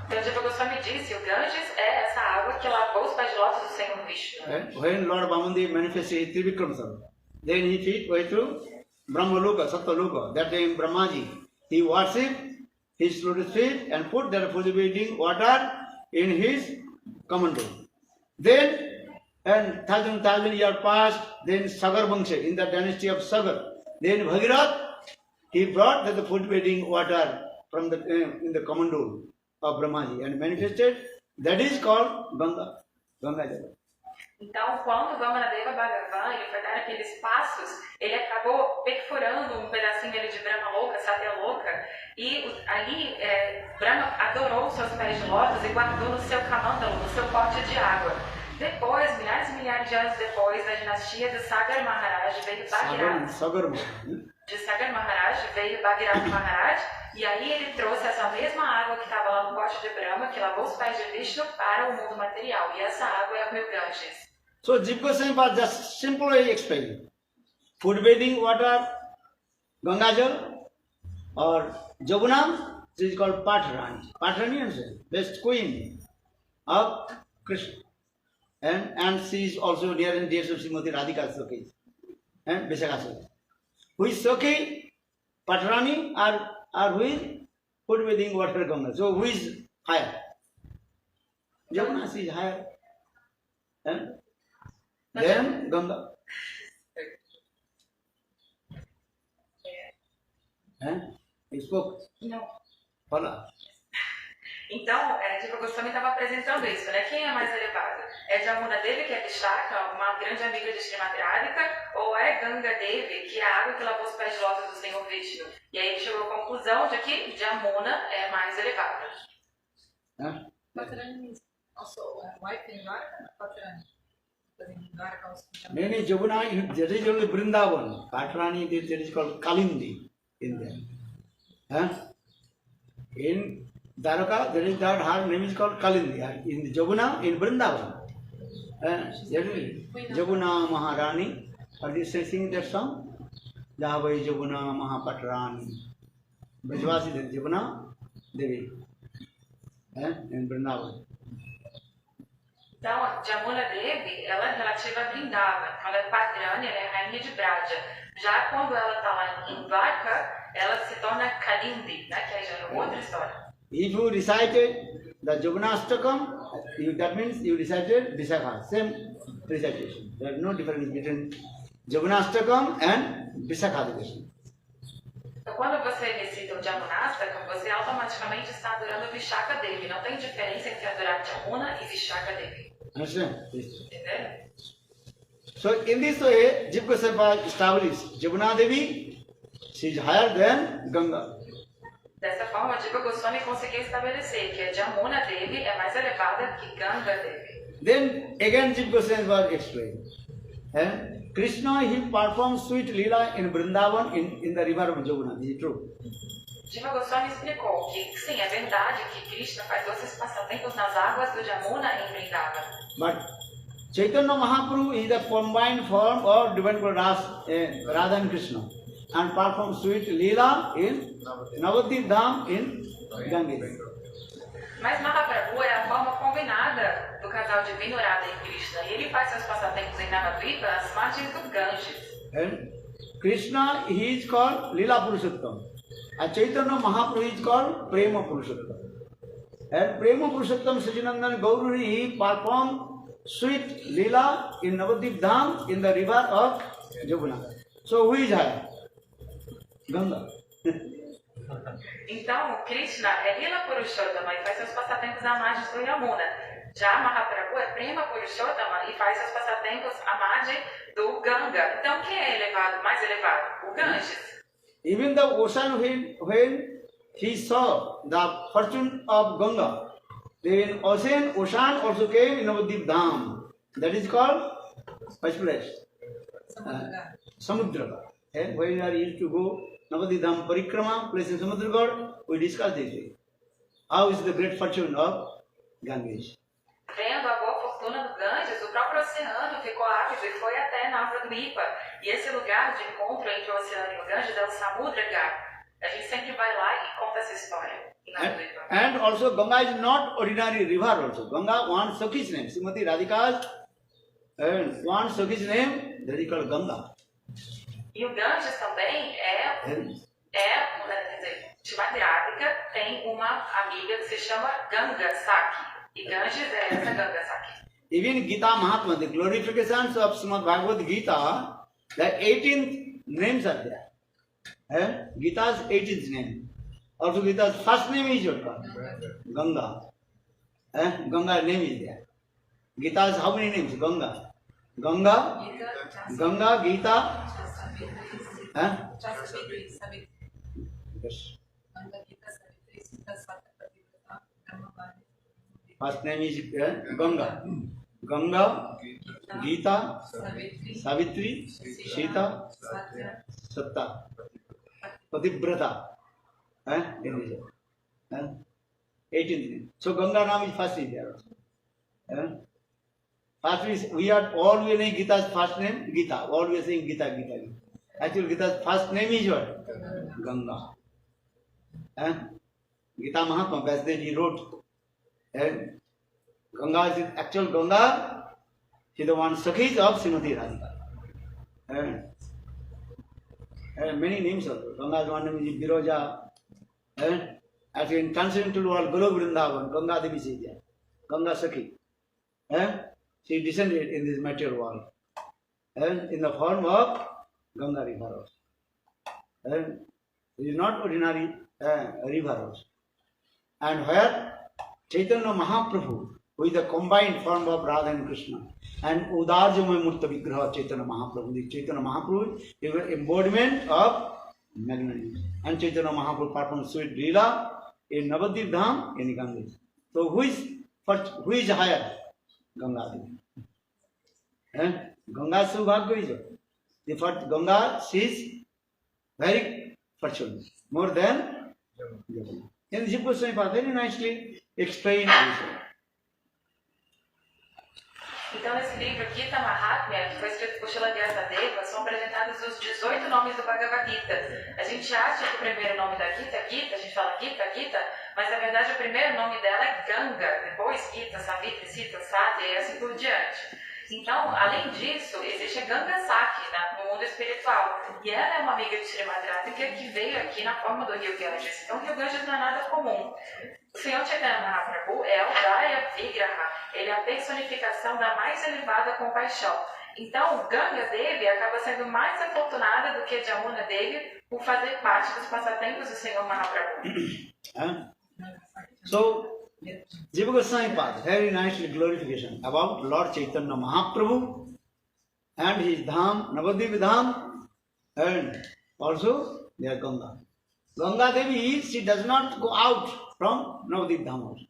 Então, Jiva Goswami disse, o Ganges é essa água que lavou os pés de lótus do Senhor Vishnu. When Lord Vamandev manifested Trivikram Sarva, then he feet went to Brahmaloka, Sattaloka. That time Brahmaji, he worshipped his lotus feet and put that food bathing water in his commando. Then, and thousand years passed, then Sagar Vangsha, in the dynasty of Sagar. Then Bhagirath, he brought the food bathing water from the in the commando of Brahmaji and manifested. That is called Ganga, Ganga Jala. Então, quando Vamanadeva Bhagavan ele foi dar aqueles passos, ele acabou perfurando um pedacinho ali de Brahma Louca, Satya Louca, e ali Brahma adorou os seus pés de lótus e guardou no seu camândalo, no seu pote de água. Depois, milhares e milhares de anos depois, da dinastia de Sagar Maharaj veio Bhagirath. De Sagar Maharaj veio Bhagirath Maharaj, e aí ele trouxe essa mesma água que estava lá no pote de Brahma, que lavou os pés de Vishnu, para o mundo material. E essa água é o rio Ganges. So Jiva Goswami Pad just simply explained. Food bathing water, Ganga Jal, or Jamuna, this is called Patrani. Patrani is the best queen of Krishna. And she is also near and dear to Srimati Radhika Sakhi and Vishakha Sakhi. Who is Sakhi, Patrani, or who is food bathing water Ganga? So who is higher? Jamuna, she is higher. Then Ganga. He spoke. Não. Fala. Então, Jiva Goswami estava apresentando isso, né? Quem é mais elevado? É Jamuna Devi, que é Vishaka, uma grande amiga de Srimati Radhika, ou é Ganga Devi, que é a água que lavou os pés de lótus do Senhor Vishnu? E aí ele chegou à conclusão de que Jamuna é mais elevada. Patrani is also a wife in Dwarka, Patrani. Because in Dwarka also. Many Jamuna, that is only Vrindavan. Patrani, that is called Kalindi in there. In Dwarka, there is that her name is called Kalindi. In the Jamuna, in Vrindavan. Jamuna Maharani. Are you singing that song? Javai Jamuna Mahapatrani. Brajvasi there, Jamuna Devi. In Vrindavan. Então, Jamuna Devi, ela é relativa a Vrindavan. Quando é Patrani, ela é rainha de Braja. Já quando ela está lá em Dwarka, ela se torna Kalindi, né? Que aí já é outra história. If you recited the Jamunastakam, that means you recited Vishakha, same recitation. There is no difference between Jamunastakam and Vishakha devotion. Então, quando você recita o Jamunastakam, você automaticamente está adorando Vishaka Devi. Não tem diferença entre adorar Jamuna e Vishaka Devi. Understand? Entendeu? So in this way, Jiva Goswami established Jamuna Devi, she is higher than Ganga. Dessa forma, Jiva Goswami conseguiu estabelecer que a Jamuna Devi é mais elevada que Ganga Devi. Then again Jiva Goswami explained. Krishna, he performed sweet lila in Vrindavan in the river of Jamuna. Is it true? Jiva Goswami explicou que sim, é verdade que Krishna faz doces passatempos nas águas do Jamuna em Vrindavan. But Chaitanya Mahaprabhu is the combined form of divine Radha and Krishna, and perform sweet lila in Navadvip Dham in Ganges. Mas Mahaprabhu é a forma combinada do casal divino Radha e Krishna, e ele faz seus passatempos em Navadvipa, as margens do Ganges. And Krishna, he is called Lila Purushottam, and Chaitanya Mahaprabhu is called Prema Purushottam. And Prema Purushottam Sajanandan Gaururi, he performed sweet lila in Navadvip Dham in the river of Jamuna. So who is higher? Ganga. Então, Krishna é Lila Purushottama e faz seus passatempos à margem do Yamuna. Já Mahaprabhu é Prema Purushottama e faz seus passatempos à margem do Ganga. Então, quem é elevado, mais elevado? O Ganges. Even the ocean, when he saw the fortune of Ganga, then ocean also came in Navadvip Dham. That is called which place? Samudra. And when we are used to go Navadvip Dham Parikrama, place in Samudra God, we discuss this. How is the great fortune of Ganges? Vendo a boa fortuna do Ganges, o próprio oceano ficou ávido e foi até Navadvipa. E esse lugar de encontro entre o oceano e o Ganges é o Samudragar. A gente sempre vai lá e conta essa história. And also Ganga is not ordinary river also. Ganga wants Sakhi's name. Srimati Radhika's wants Sakhi's name, that is called Ganga. E o Ganges também quer dizer, Srimati Radhika tem uma amiga que se chama Ganga Sakhi. E Ganges é essa Ganga Sakhi. Even Gita Mahatma, the glorifications of Srimad Bhagavad Gita, the 18th names are there. Gita's 18th name. Also Gita's first name is what called? Ganga. Ganga name is there. Gita's how many names? Ganga. Ganga, Gita. Yes. First name is Ganga. Ganga, Gita, Savitri, Sita, Satta, Pativrata. 18th name. So Ganga name is first is there. First is, we are always saying Gita's first name, Gita. Always saying Gita, Gita. Actually Gita's first name is what? Ganga. Gita Mahatma, Vyasdev he wrote. Ganga is actual Ganga. She is the one Sakhis of Srimati Radhika. Many names also. Ganga's one name is Viroja. Actually in transcendental world, Guru Vrindavan, Ganga Devi is there. Ganga Sakhi. She descended in this material world. In the form of Ganga river. It is not ordinary river. And where Chaitanya Mahaprabhu, who is the combined form of Radha and Krishna, and Udarjamaya Murta Vigraha Chaitanya Mahaprabhu. The Chaitanya Mahaprabhu is the embodiment of magnanimity. And Chaitanya Mahaprabhu performs sweet Leela in Navadvip Dham in Ganges. So who is higher? Ganga Devi. Ganga Subhagya is the first Ganga, she is very fortunate, more than Jamuna. And Jiva Goswami very nicely explained also. Então, nesse livro Gita Mahatmya, que foi escrito por Srila Vyasadeva, são apresentados os 18 nomes do Bhagavad Gita. A gente acha que o primeiro nome da Gita é Gita, a gente fala Gita, Gita, mas na verdade o primeiro nome dela é Ganga, depois Gita, Savitri, Sita, Sati e assim por diante. Então, além disso, existe a Ganga Sakhi no mundo espiritual. E ela é uma amiga de Srimati Radhika que veio aqui na forma do Rio Ganges. Então, o Rio Ganges não é nada comum. O Senhor Chaitanya Mahaprabhu é o Daya Vigraha. Ele é a personificação da mais elevada compaixão. Então, Ganga Devi acaba sendo mais afortunada do que Jamuna Devi por fazer parte dos passatempos do Senhor Mahaprabhu. So, Jiva Goswami Pad, very nicely glorification about Lord Chaitanya Mahaprabhu and his Dham, Navadvip Dham, and also their Ganga. Ganga Devi, she does not go out from Navadvip Dham also.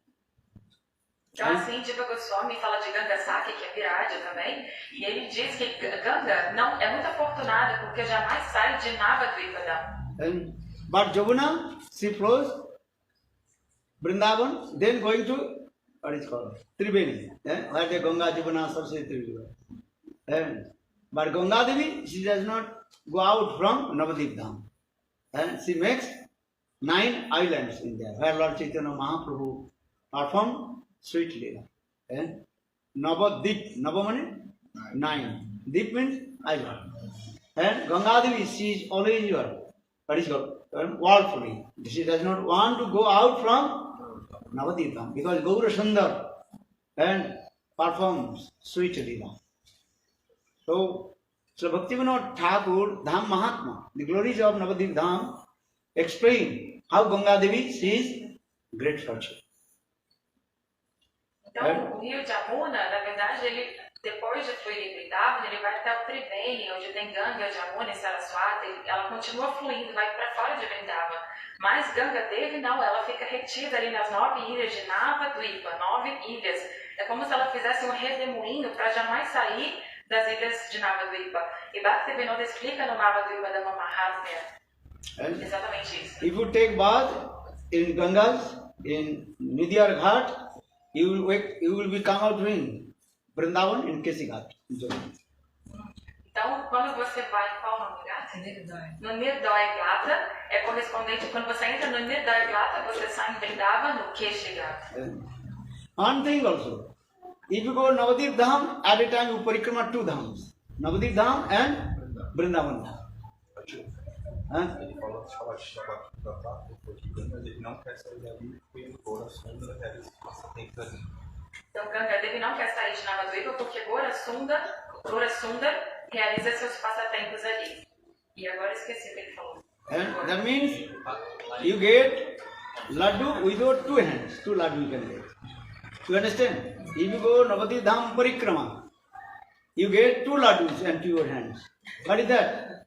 Então, assim, Jiva Goswami fala de Ganga Sakhi, que é Viraja também, e ele diz que Ganga não, é muito afortunada porque jamais sai de Navadvipa Dham. But Jamuna, she flows Vrindavan, then going to what is called Triveni, where the Ganga, Jamuna, Saraswati Triveni. But Ganga Devi, she does not go out from Navadvip Dham. She makes 9 islands in there, where Lord Chaitanya Mahaprabhu performed sweet Leela. Navadvip, Nava means 9. Dip means island. And Ganga Devi, she is always your, what is called, worldfully. She does not want to go out from Navadvip Dham, because Gaura Sundar and performs sweet Leela. So Bhaktivinoda Thakur, Dham Mahatma, the glories of Navadvip Dham, explain how Ganga Devi sees great fortune. Então, o rio Jamuna, na verdade, ele, depois de fluir em Vrindavan, ele vai até o Triveni, onde tem Ganga, Jamuna e Saraswati. Ela continua fluindo, vai para fora de Vrindavan. Mas Ganga Devi não, ela fica retida ali nas 9 ilhas de Navadvipa, 9 ilhas. É como se ela fizesse um redemoinho para jamais sair das ilhas de Navadvipa. E Bhaktivinoda explica no Navadvipa Dhamma Mahatmya exatamente isso. If you take bath in Gangas, in Nidiyar Ghat, you will be come out in Vrindavan in Kesighat. Então, quando você vai, qual o nome do lugar? No Nirdaya Gata, é correspondente, quando você entra no Nirdaya Gata, você sai em Vrindavan no Kesighat. One thing also, if you go Navadip Dham, at a time you parikrama two dhams, Navadip Dham and Vrindavan Dham. Ele falou de falar de Shabbat porque ele não quer sair dali porque Gora Sunda realiza os passatempos ali. Então, Gangadevi não quer sair de Navadvipa porque Gora Sunda realiza seus passatempos ali. E agora esqueci o que ele falou. And that means you get laddu without two hands, two laddu you can get. You understand? If you go Navadip Dham parikrama, you get two laddus and two your hands. What is that?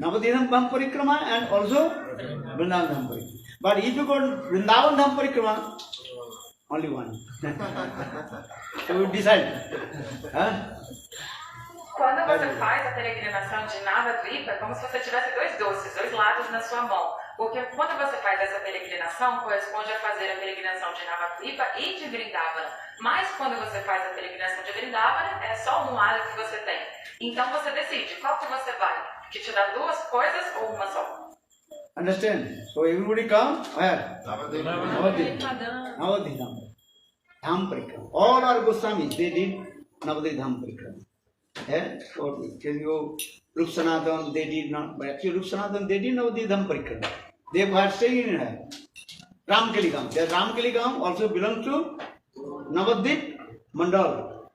Navadip Dham parikrama and also Vrindavan Dham parikrama. But if you go Vrindavan Dham parikrama, only one. So you decide. Huh? Quando você faz a peregrinação de Navadvipa, é como se você tivesse dois doces, dois lados na sua mão. Porque quando você faz essa peregrinação, corresponde a fazer a peregrinação de Navadvipa e de Vrindavana. Mas quando você faz a peregrinação de Vrindavana, é só um lado que você tem. Então você decide qual que você vai. Que te dá duas coisas ou uma só. Understand? So everybody come where? Navadip Dham parikrama. All our Goswamis, they did Navadip Dham parikrama. Or can you go Rup Sanatan, they did not, but actually Rup Sanatan, they did Navadip Dham parikrama. They were staying in her. Ramkaligam. The Ramkaligam also belongs to Navadip Mandal.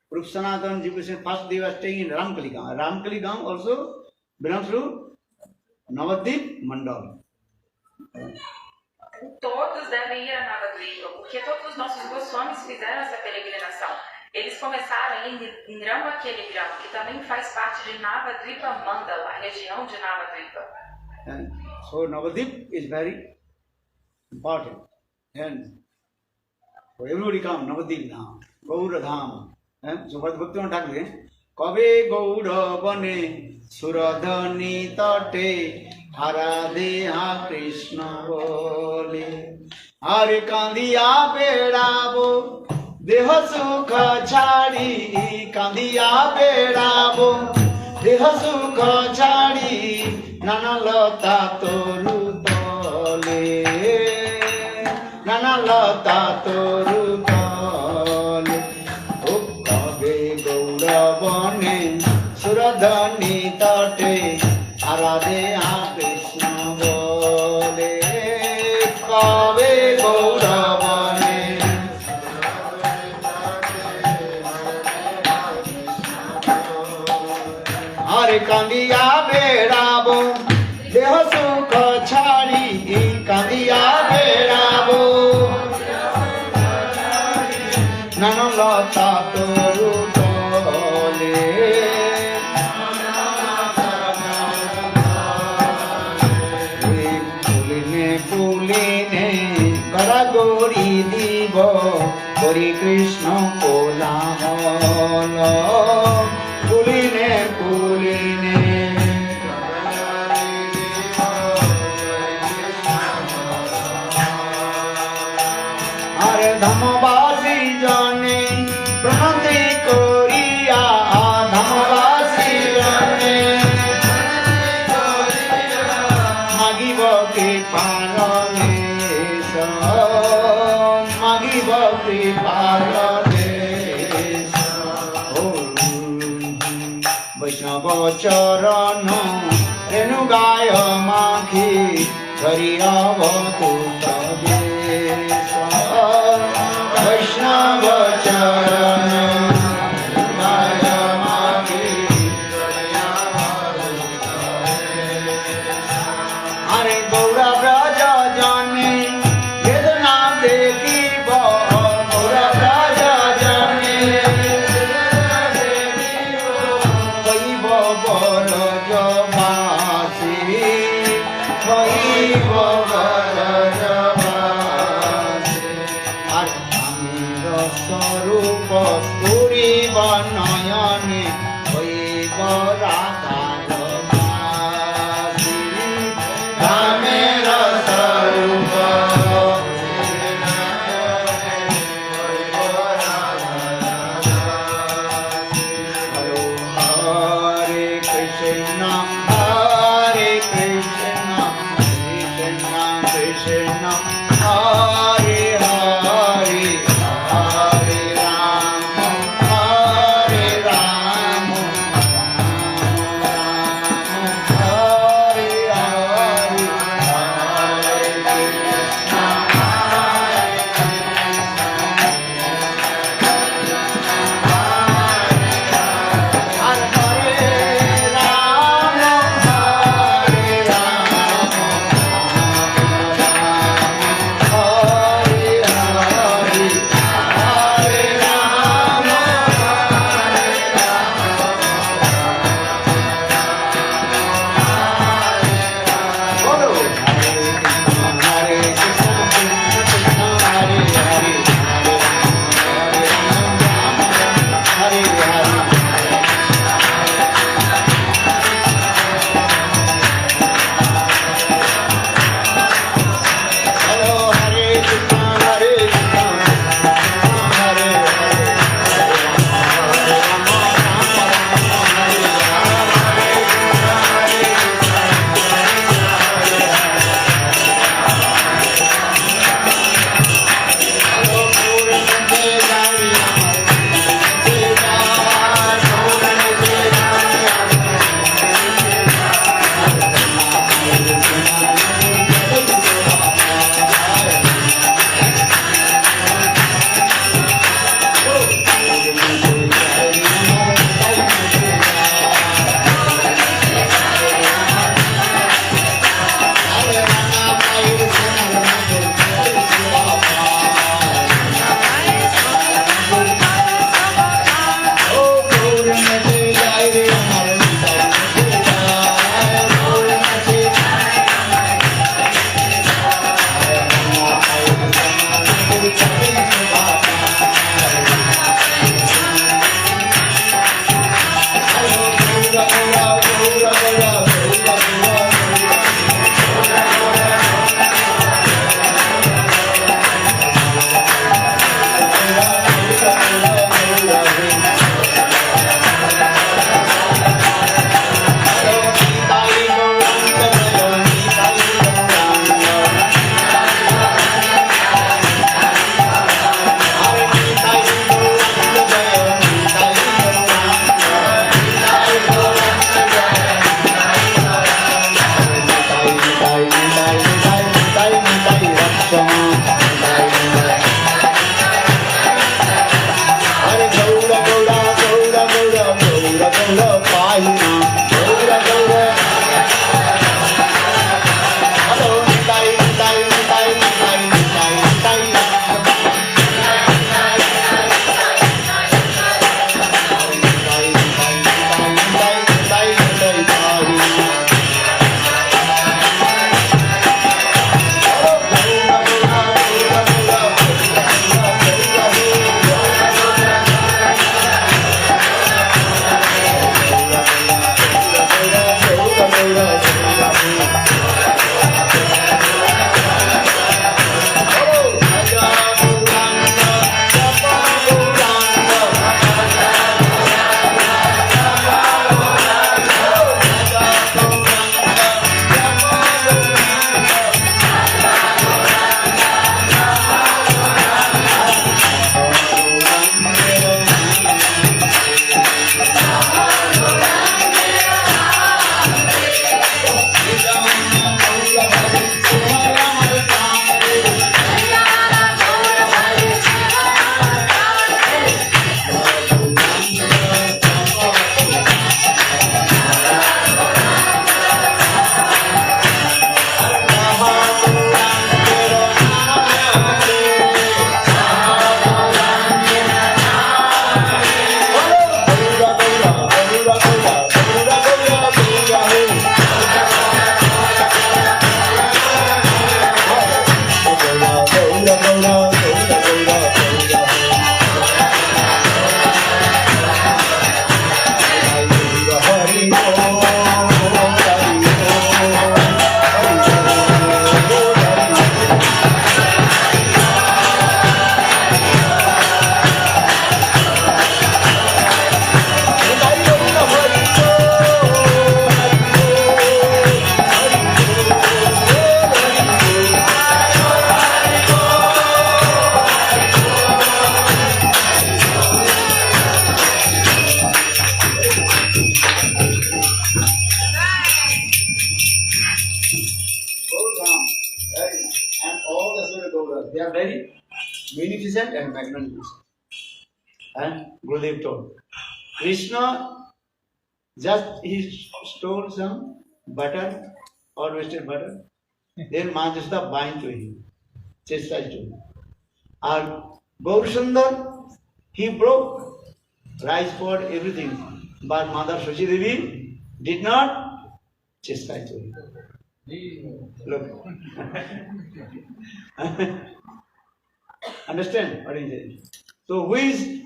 Rup Sanatan Ji first they were staying in Ramkaligam. Ramkaligam also belongs to Navadip Mandal. Todos devem ir a Navadvipa, porque todos os nossos Goswamis fizeram essa peregrinação. Eles começaram em Ramakeligam, que também faz parte de Navadvipa Mandala, a região de Navadvipa. And so Navadip is very important. And so everybody come, Navadip Dham, Gaura Dham. And so what Bhakti Thakur Kabe Gaura Bane Suradhani Tate Hara Deha Krishna Bole Hare Kandiya Bedabo Deha Sukha Chadi Kandiya Bedabo Deha Sukha Chadi Nana Lata Toru Tole Nana Lata Toru Tole O Kabe Gaura Bane Suradhani Tate Arade Krishna Bole Kabe Gaura Bane Hare Kandiya Bedabo Deha Sukha Chadi Kandiya Bedabo Nana Lata Toru Tole Gori Divo, Gori Krishna Kola Holo, Puline Puline. Are Dhamavasi Jane, Pranati Korea, Dhamavasi Jane, Magiva Kripanale. Magi Bhakti Paradesa Vaishnava Charana Renugaya Makhi Gariya Bhaktu Tadesa Vaishnava Charana Renugaya Makhi Gariya Bhaktu Tadesa Hare Gaura Braja Jane Radha Hare are very beneficent and magnificent. And Gurudev told, Krishna just he stole some butter or wasted butter, then Madhusudha bind to him, chastised to him. And Gaurasundar, he broke rice pot, everything, but Mother Shachi Devi did not chastise to him. Look. Understand what is it? So who is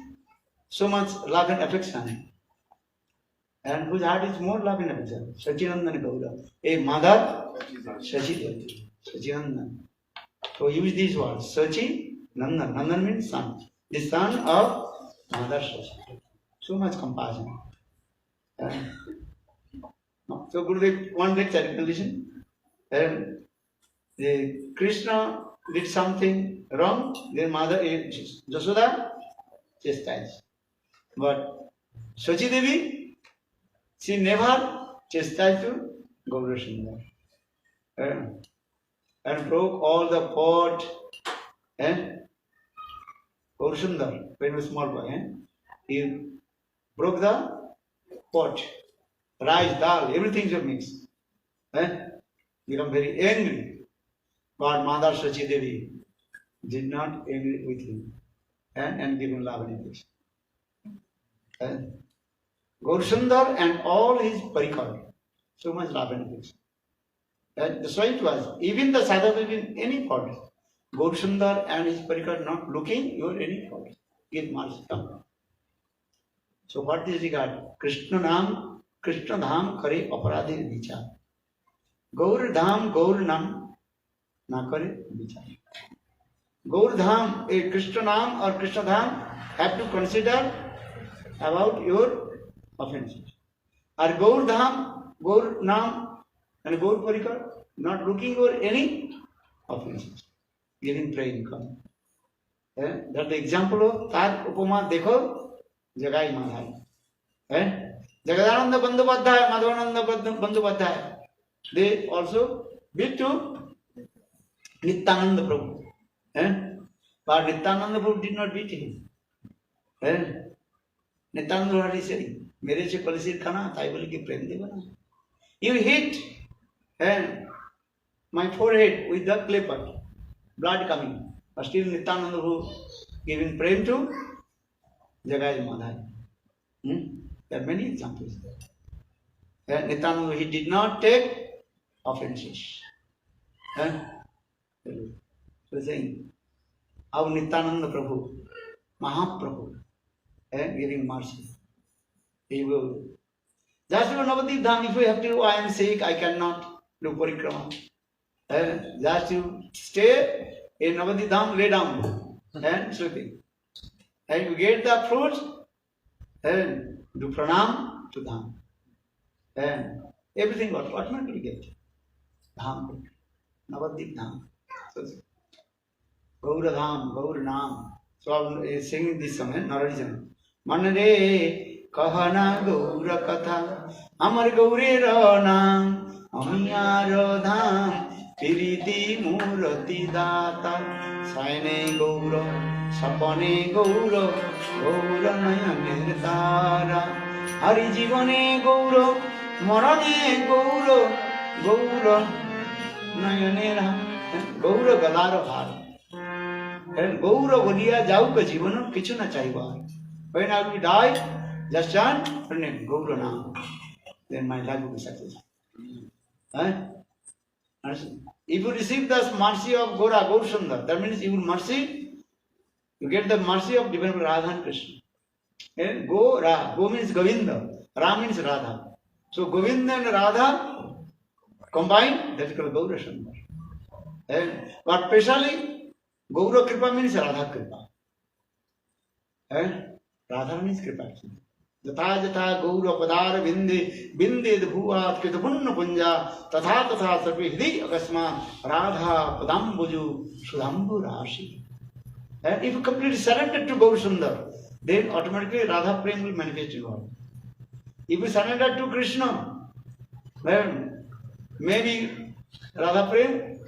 so much love and affection? And whose heart is more love and affection? Sachinandan Gaura. A mother, Sachi Sachinandan. So use these words. Sachi Nandan. Nandan means son. The son of Mother Sachi. So much compassion. So Gurudev, one lecture condition. And the Krishna did something wrong, then Mother Jasoda chastised. But Sachi Devi, she never chastised to Gaurasundar. And broke all the pot. And Gaurasundar, very small boy, he broke the pot. Rice, dal, everything is mixed. Become very angry. But Mother Sachi Devi did not agree with him and give him love and affection. Gaurasundar and all his parikar, so much love and affection. That's why it was. Even the sadhaka in any fault, Gaurasundar and his parikar not looking, you are any fault. Give mercy. So what is regard? Krishna dham kare aparadhi vichar. Gaur dham, Gaur nam, na kare vichar. Gaur dham, a Krishna nam or Krishna dham, have to consider about your offenses. Or Gaur dham, Gaur nam, and Gaur parikar, not looking for any offenses. Giving praying come. That's the example of Tar Upama Dekho, Jagai Madhai. Jagadananda Bandhopadhyaya, Madhavananda Bandhopadhyaya. They also beat to Nityananda Prabhu. But Nityananda Prabhu did not beat him. Nityananda Prabhu is saying, Mere se Kalisir Khana, I will give prem devana. You hit my forehead with the clay pot, blood coming. But still Nityananda Prabhu giving prem to Jagai Madhai. There are many examples there. Nityananda, he did not take offenses. So saying, our Nityananda Prabhu, Mahaprabhu, giving mercy. He will. Just to Navadip Dham, if you have to, I am sick, I cannot do parikrama. Just to stay in Navadip Dham, lay down and sleeping. And you get the fruits, and do pranam to Dham. And everything what automatically get. Dham, Navadip Dham. So, Gaura Dham, Gaura Nam. So I am singing this song, Narayana. Manre kahana Gaura Katha, Amar Gaure Ranam, Amiyar Dham, Piriti Murati Data, Saine Gaura, Sapane Gaura, Gaura Nayane Tara, Hari Jivane Gaura, Marane Gaura, Gaura Nayane Gaura Galara Hara. And Gaura Vadiya Jauka Jivana Kichuna Chaiva. When I will die, just chant her name, Gaura Nam. Then my life will be successful. If you receive the mercy of Gaurasundar, that means you will mercy, you get the mercy of divine Radha and Krishna. And Go means Govinda, Ra means Radha. So Govinda and Radha combined, that is called Gaurasundar. But specially, Gaura Kripa means Radha Kripa. Radha means Kripa. Jatha jatha Gaura Padara Binde Binde Bhuvat Kitapunna Punja Tatha Tatha Sarve Hidi Akasma Radha Padambuju Sudambu Rashi. And if you completely surrender to Gaurasundar, then automatically Radha Prem will manifest in God. If you surrender to Krishna, then maybe Radha Prem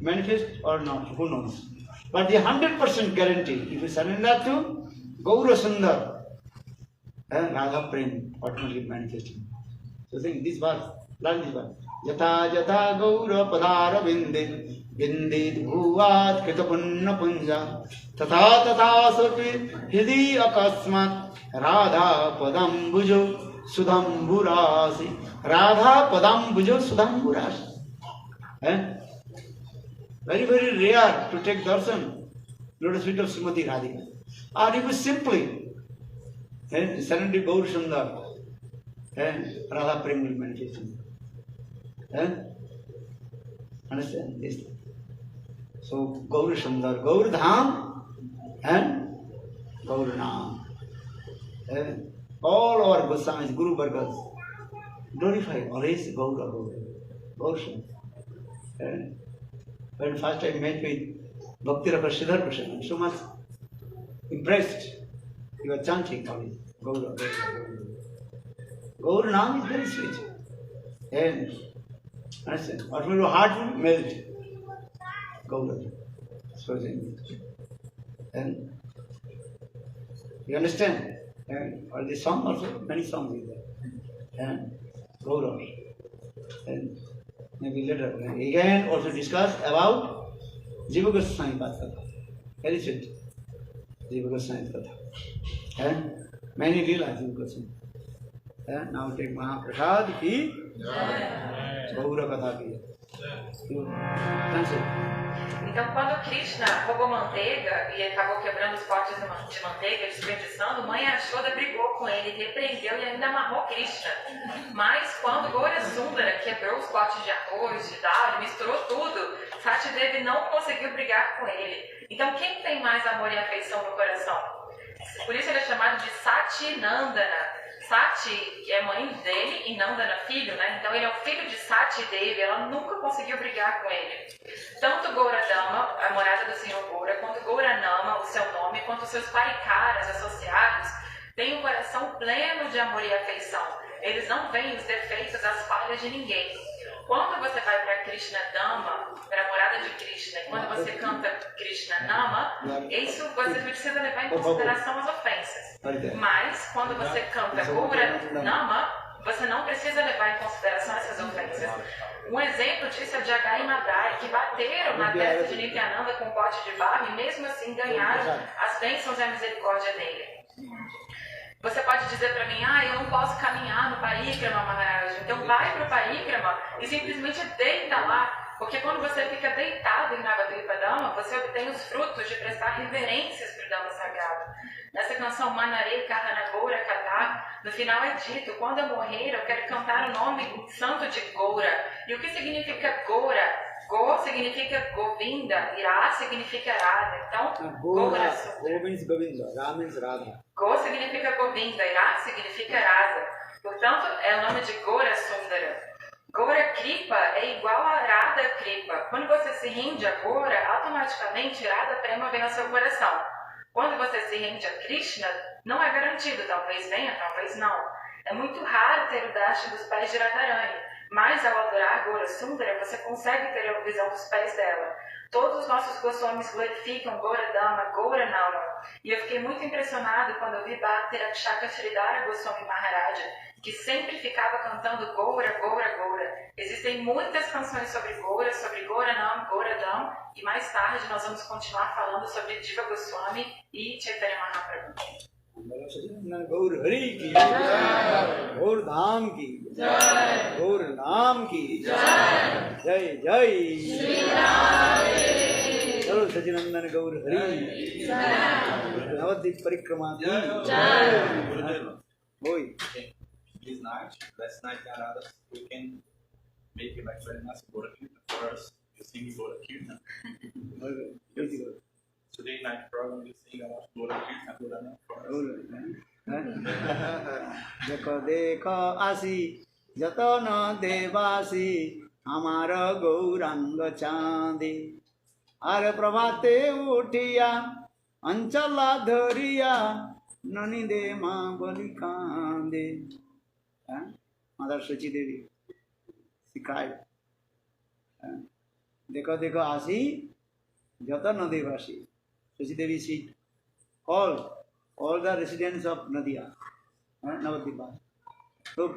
manifest or not, who knows. But the 100% guarantee, if you surrender to Gaura Sundar, Radha Prem, automatically manifesting. So think this verse, learn this verse. Yata yata Gaura Padara Vinde, Vindid Bhuvat Kritapunna Punja, Tata Tata Sopi Hidi Akasmat, Radha Padam Bujo Sudhamburasi, Radha Padam Bujo Sudhamburasi. Very, very rare to take darshan, lotus feet of Srimati Radhika. Or if you simply surrender Gaur Sundar, Radha Prem will manifest. Understand this? So Gaur Sundar, Gaur Dham and Gaur Naam. All our Goswamis, Guru Vargas, glorify always Gaur Sundar. When first I met with Bhakti Raka Sridhar Prasad, I'm so much impressed. You are chanting always, Gaura, Gaura. Gaura Naam is very sweet. And understand, what will your heart will melt? Gaura. So and you understand? And all the song also, many songs is there. And Gaura. And maybe later, again also discuss about Jiva Goswami Katha. Very sweet. Jiva Goswami Katha. And many Leela Jiva Goswami. And now take Mahaprasad ki Gaura Katha ki. Então, quando Krishna roubou manteiga e acabou quebrando os potes de manteiga, desperdiçando, mãe Yashoda brigou com ele, repreendeu e ainda amarrou Krishna. Mas quando Gaura Sundara quebrou os potes de arroz, de dal, misturou tudo, Satidevi não conseguiu brigar com ele. Então, quem tem mais amor e afeição no coração? Por isso ele é chamado de Satinandana. Sati é mãe dele e Nandana filho, né? Então ele é o filho de Sati Devi, ela nunca conseguiu brigar com ele. Tanto Gauradama, a morada do Senhor Gaura, quanto Gauranama, o seu nome, quanto os seus parikaras associados, têm um coração pleno de amor e afeição. Eles não veem os defeitos, as falhas de ninguém. Quando você vai para Krishna Dhamma, para a morada de Krishna, e quando você canta Krishna Nama, isso você precisa levar em consideração as ofensas. Mas quando você canta Gaura Nama, você não precisa levar em consideração essas ofensas. Um exemplo disso é Jagai e Madai, que bateram na testa de Nityananda com um pote de barro e mesmo assim ganharam as bênçãos e a misericórdia dele. Você pode dizer para mim, eu não posso caminhar no Parikrama, Maharaj. Então vai para o Parikrama e simplesmente deita lá. Porque quando você fica deitado em Navadvipa Dhamma, você obtém os frutos de prestar reverências para o Dhamma Sagrado. Nessa canção Manare Kahana Gaura Katha, no final é dito, quando eu morrer eu quero cantar o nome santo de Gaura. E o que significa Gaura? Go significa Govinda, Ira significa Radha. Então, Gaura means Govinda, Ra means Radha. Go significa Govinda, Ira significa Radha. Portanto, é o nome de Gaura Sundara. Gaura Kripa é igual a Radha Kripa. Quando você se rende a Gaura, automaticamente Radha Prema vem ao seu coração. Quando você se rende a Krishna, não é garantido, talvez venha, talvez não. É muito raro ter o darshan dos pés de Radharani. Mas ao adorar Gaura Sundara, você consegue ter a visão dos pés dela. Todos os nossos Goswamis glorificam Gaura Dhamma, Gaura Nama. E eu fiquei muito impressionado quando eu vi Bhakti Rakshaka Sridhara Goswami Maharaja, que sempre ficava cantando Gaura, Gaura, Gaura. Existem muitas canções sobre Gaura Nama, Gaura Dham, e mais tarde nós vamos continuar falando sobre Jiva Goswami e Chaitanya Mahaprabhu. Gaur Hari ki Jai, Gaur Dham ki Jai, Gaur Naam ki Jai, Jai Jai Shri Radhe. Chalo Sacinandana Gaur Hari Jai, Navadvip Parikrama ki Jai. Oi. This night, last night, Arada, we can make it like very nice Gaura Kirtan first. You sing Gaura Kirtan. Today night program, you sing about Gaura Kirtan, Gaura first. देखो देखो आसी जतन देवासी हमार गौरांग चांदी are प्रभाते उठिया अंचला धरिया ननी दे माँ बलि कांदे. Mother Shachi Devi, she cried. देखो देखो आसी जता नदीवासी. Suchi Devi said, all the residents of Nadia, Navadvipa. So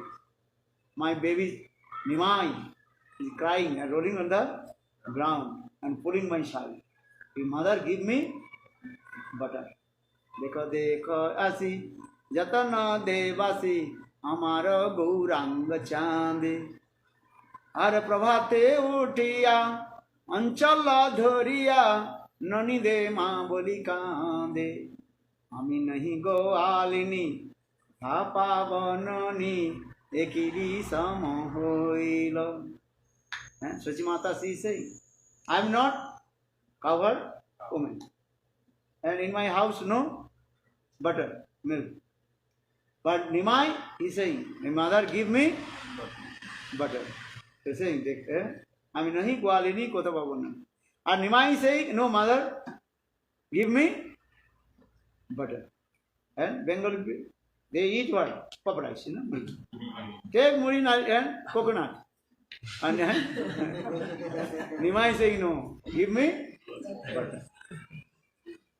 my baby Nimai is crying and rolling on the ground and pulling my child. Your mother give me butter. देखो देखो आसी जतन देवासी हमारा गौरांग चांदे हर प्रभाते उठिया अंचल धरिया ननी दे माँ बोली कांदे हमी नहीं गोआलिनी था पावननी एकिरी सम होइल. Suchi Mata she say, I am not covered woman, and in my house no butter, milk. But Nimai, he saying, my mother give me butter. He saying, I am nahi gwalini kota babana. And Nimai saying, no mother, give me butter. And Bengali, they eat what? Puff rice, you know. Take muri and coconut. And Nimai saying, no, give me butter.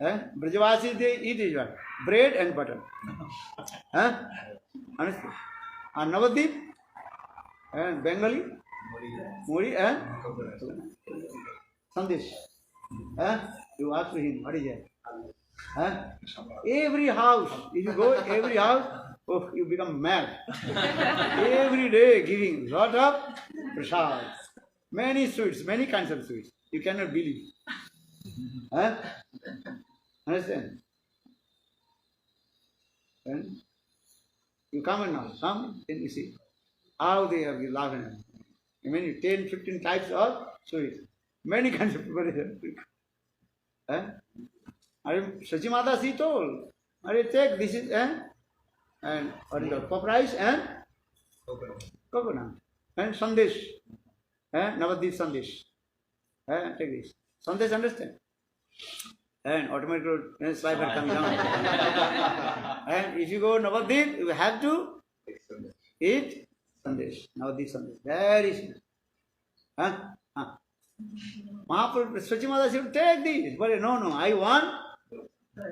Brajavasi, they eat is what? Bread and butter. Understand? And Navadvip, and Bengali, muri and Sandesh. You ask him, what is that? Every house, if you go every house, oh, you become mad. Every day giving lot of prasad, many sweets, many kinds of sweets. You cannot believe. Understand? And you come and now, come, then you see how they have been laughing. I mean, 10, 15 types of sweets. Many kinds of people here. Suchi Mata she told, take this is and what is it, puff rice and coconut and sandesh, Navadvip sandesh. Take this. Sandesh, understand? And automatically sliver comes down. And if you go Navadvip, you have to eat sandesh, Navadvip sandesh. Very simple. Mahaprabhu, Suchi Mata said, take this. But no, I want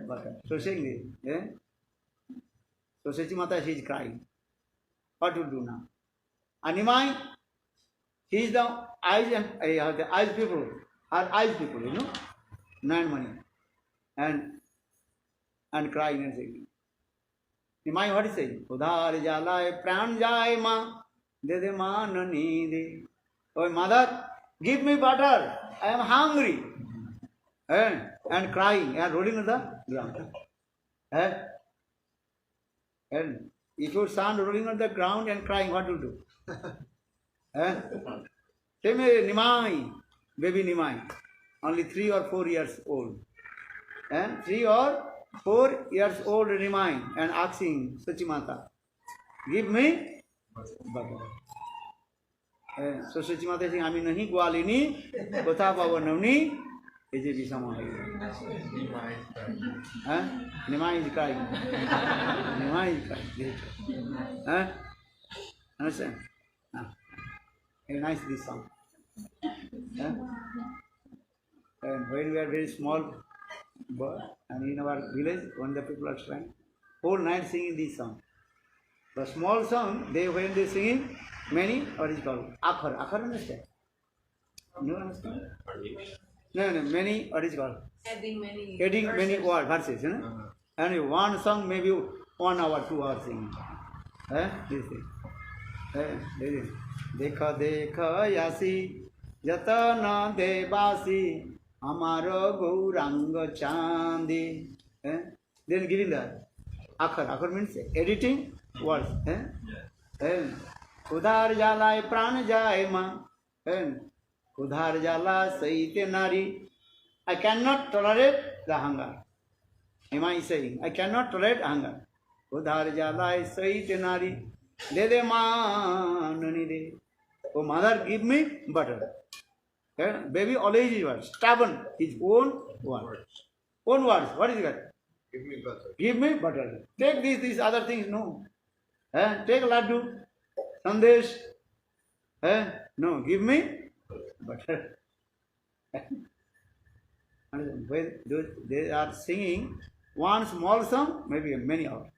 butter. So saying this. So Suchi Mata, she is crying. What to do now? Animai, he is the eyes and the eyes people, you know, 9 money. And crying and saying. Nimai, what is saying? Udhar jalai pran jai ma, de ma nani de. Oh mother, give me butter. I am hungry. And crying and rolling on the ground. And if your son rolling on the ground and crying, what to do? Say me, Nimai, baby Nimai, only 3 or 4 years old. 3 or 4 years old Nimai and asking Suchi Mata, give me butter. So Suchi Mata saying, I am nahi gwalini, kotha pavanavni, is it Visama? Nimai is crying. Nimai is crying. Understand? Very nice this song. And when we are very small, and in our village, when the people are trying, whole night singing this song. The small song, when they singing, many, what is called? Akhar. Akhar, understand? You understand? No, many, what is called? Adding many words, verses, you know? And one song, maybe 1 hour, 2 hours singing. This thing. Dekha dekha yasi, jatana devasi, amaro gauranga chandi. Then giving the akhar. Akhar means editing words. Udhar jalai pran jai ma. Udhar jala saite nari. I cannot tolerate the hunger. Nimai is saying, I cannot tolerate hunger. Udhar jalai saite nari. De ma nani de. Oh mother, give me butter. Baby always is stubborn. His own words. Own words. What is it? Give me butter. Give me butter. Take these other things, no. Take laddu, sandesh. No, give me butter. When they are singing one small song, maybe many hours.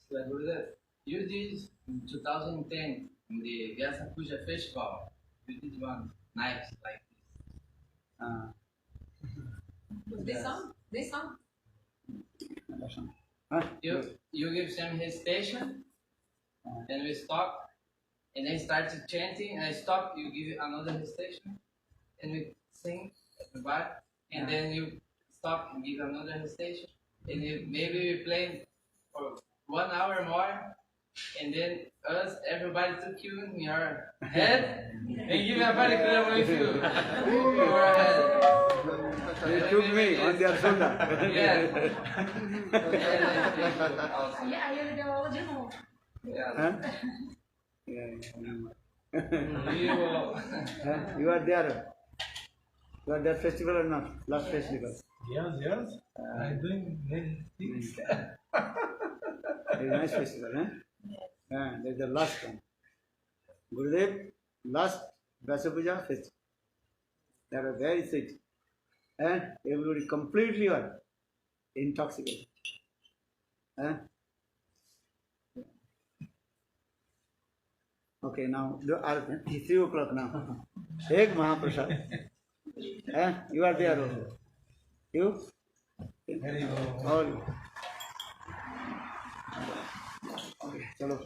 So, Gurudev, you did in 2010 in the Vyasa Puja festival. You did one night like this. Uh, This song? This song? huh? You give some hesitation, then we stop, and then start chanting, and I stop, you give another hesitation, and we sing at the back, and then you stop and give another hesitation, and maybe we play for 1 hour more, and then everybody took you in your head, and give a parikrama with you. Your head. They took me on their shoulder. Yeah. Aí ele deu aula de novo. Yeah. Huh? Yeah, You, you are there. You are there festival or not? Last festival. Yes. I'm doing many things. Very nice festival, huh? Yeah, that's the last one. Gurudev, last Vyasa Puja festival. They were very sick. And everybody completely were intoxicated. Huh? Okay, now it's 3 o'clock now. Take Mahaprasad. You are there also. You? All. Okay, chalo.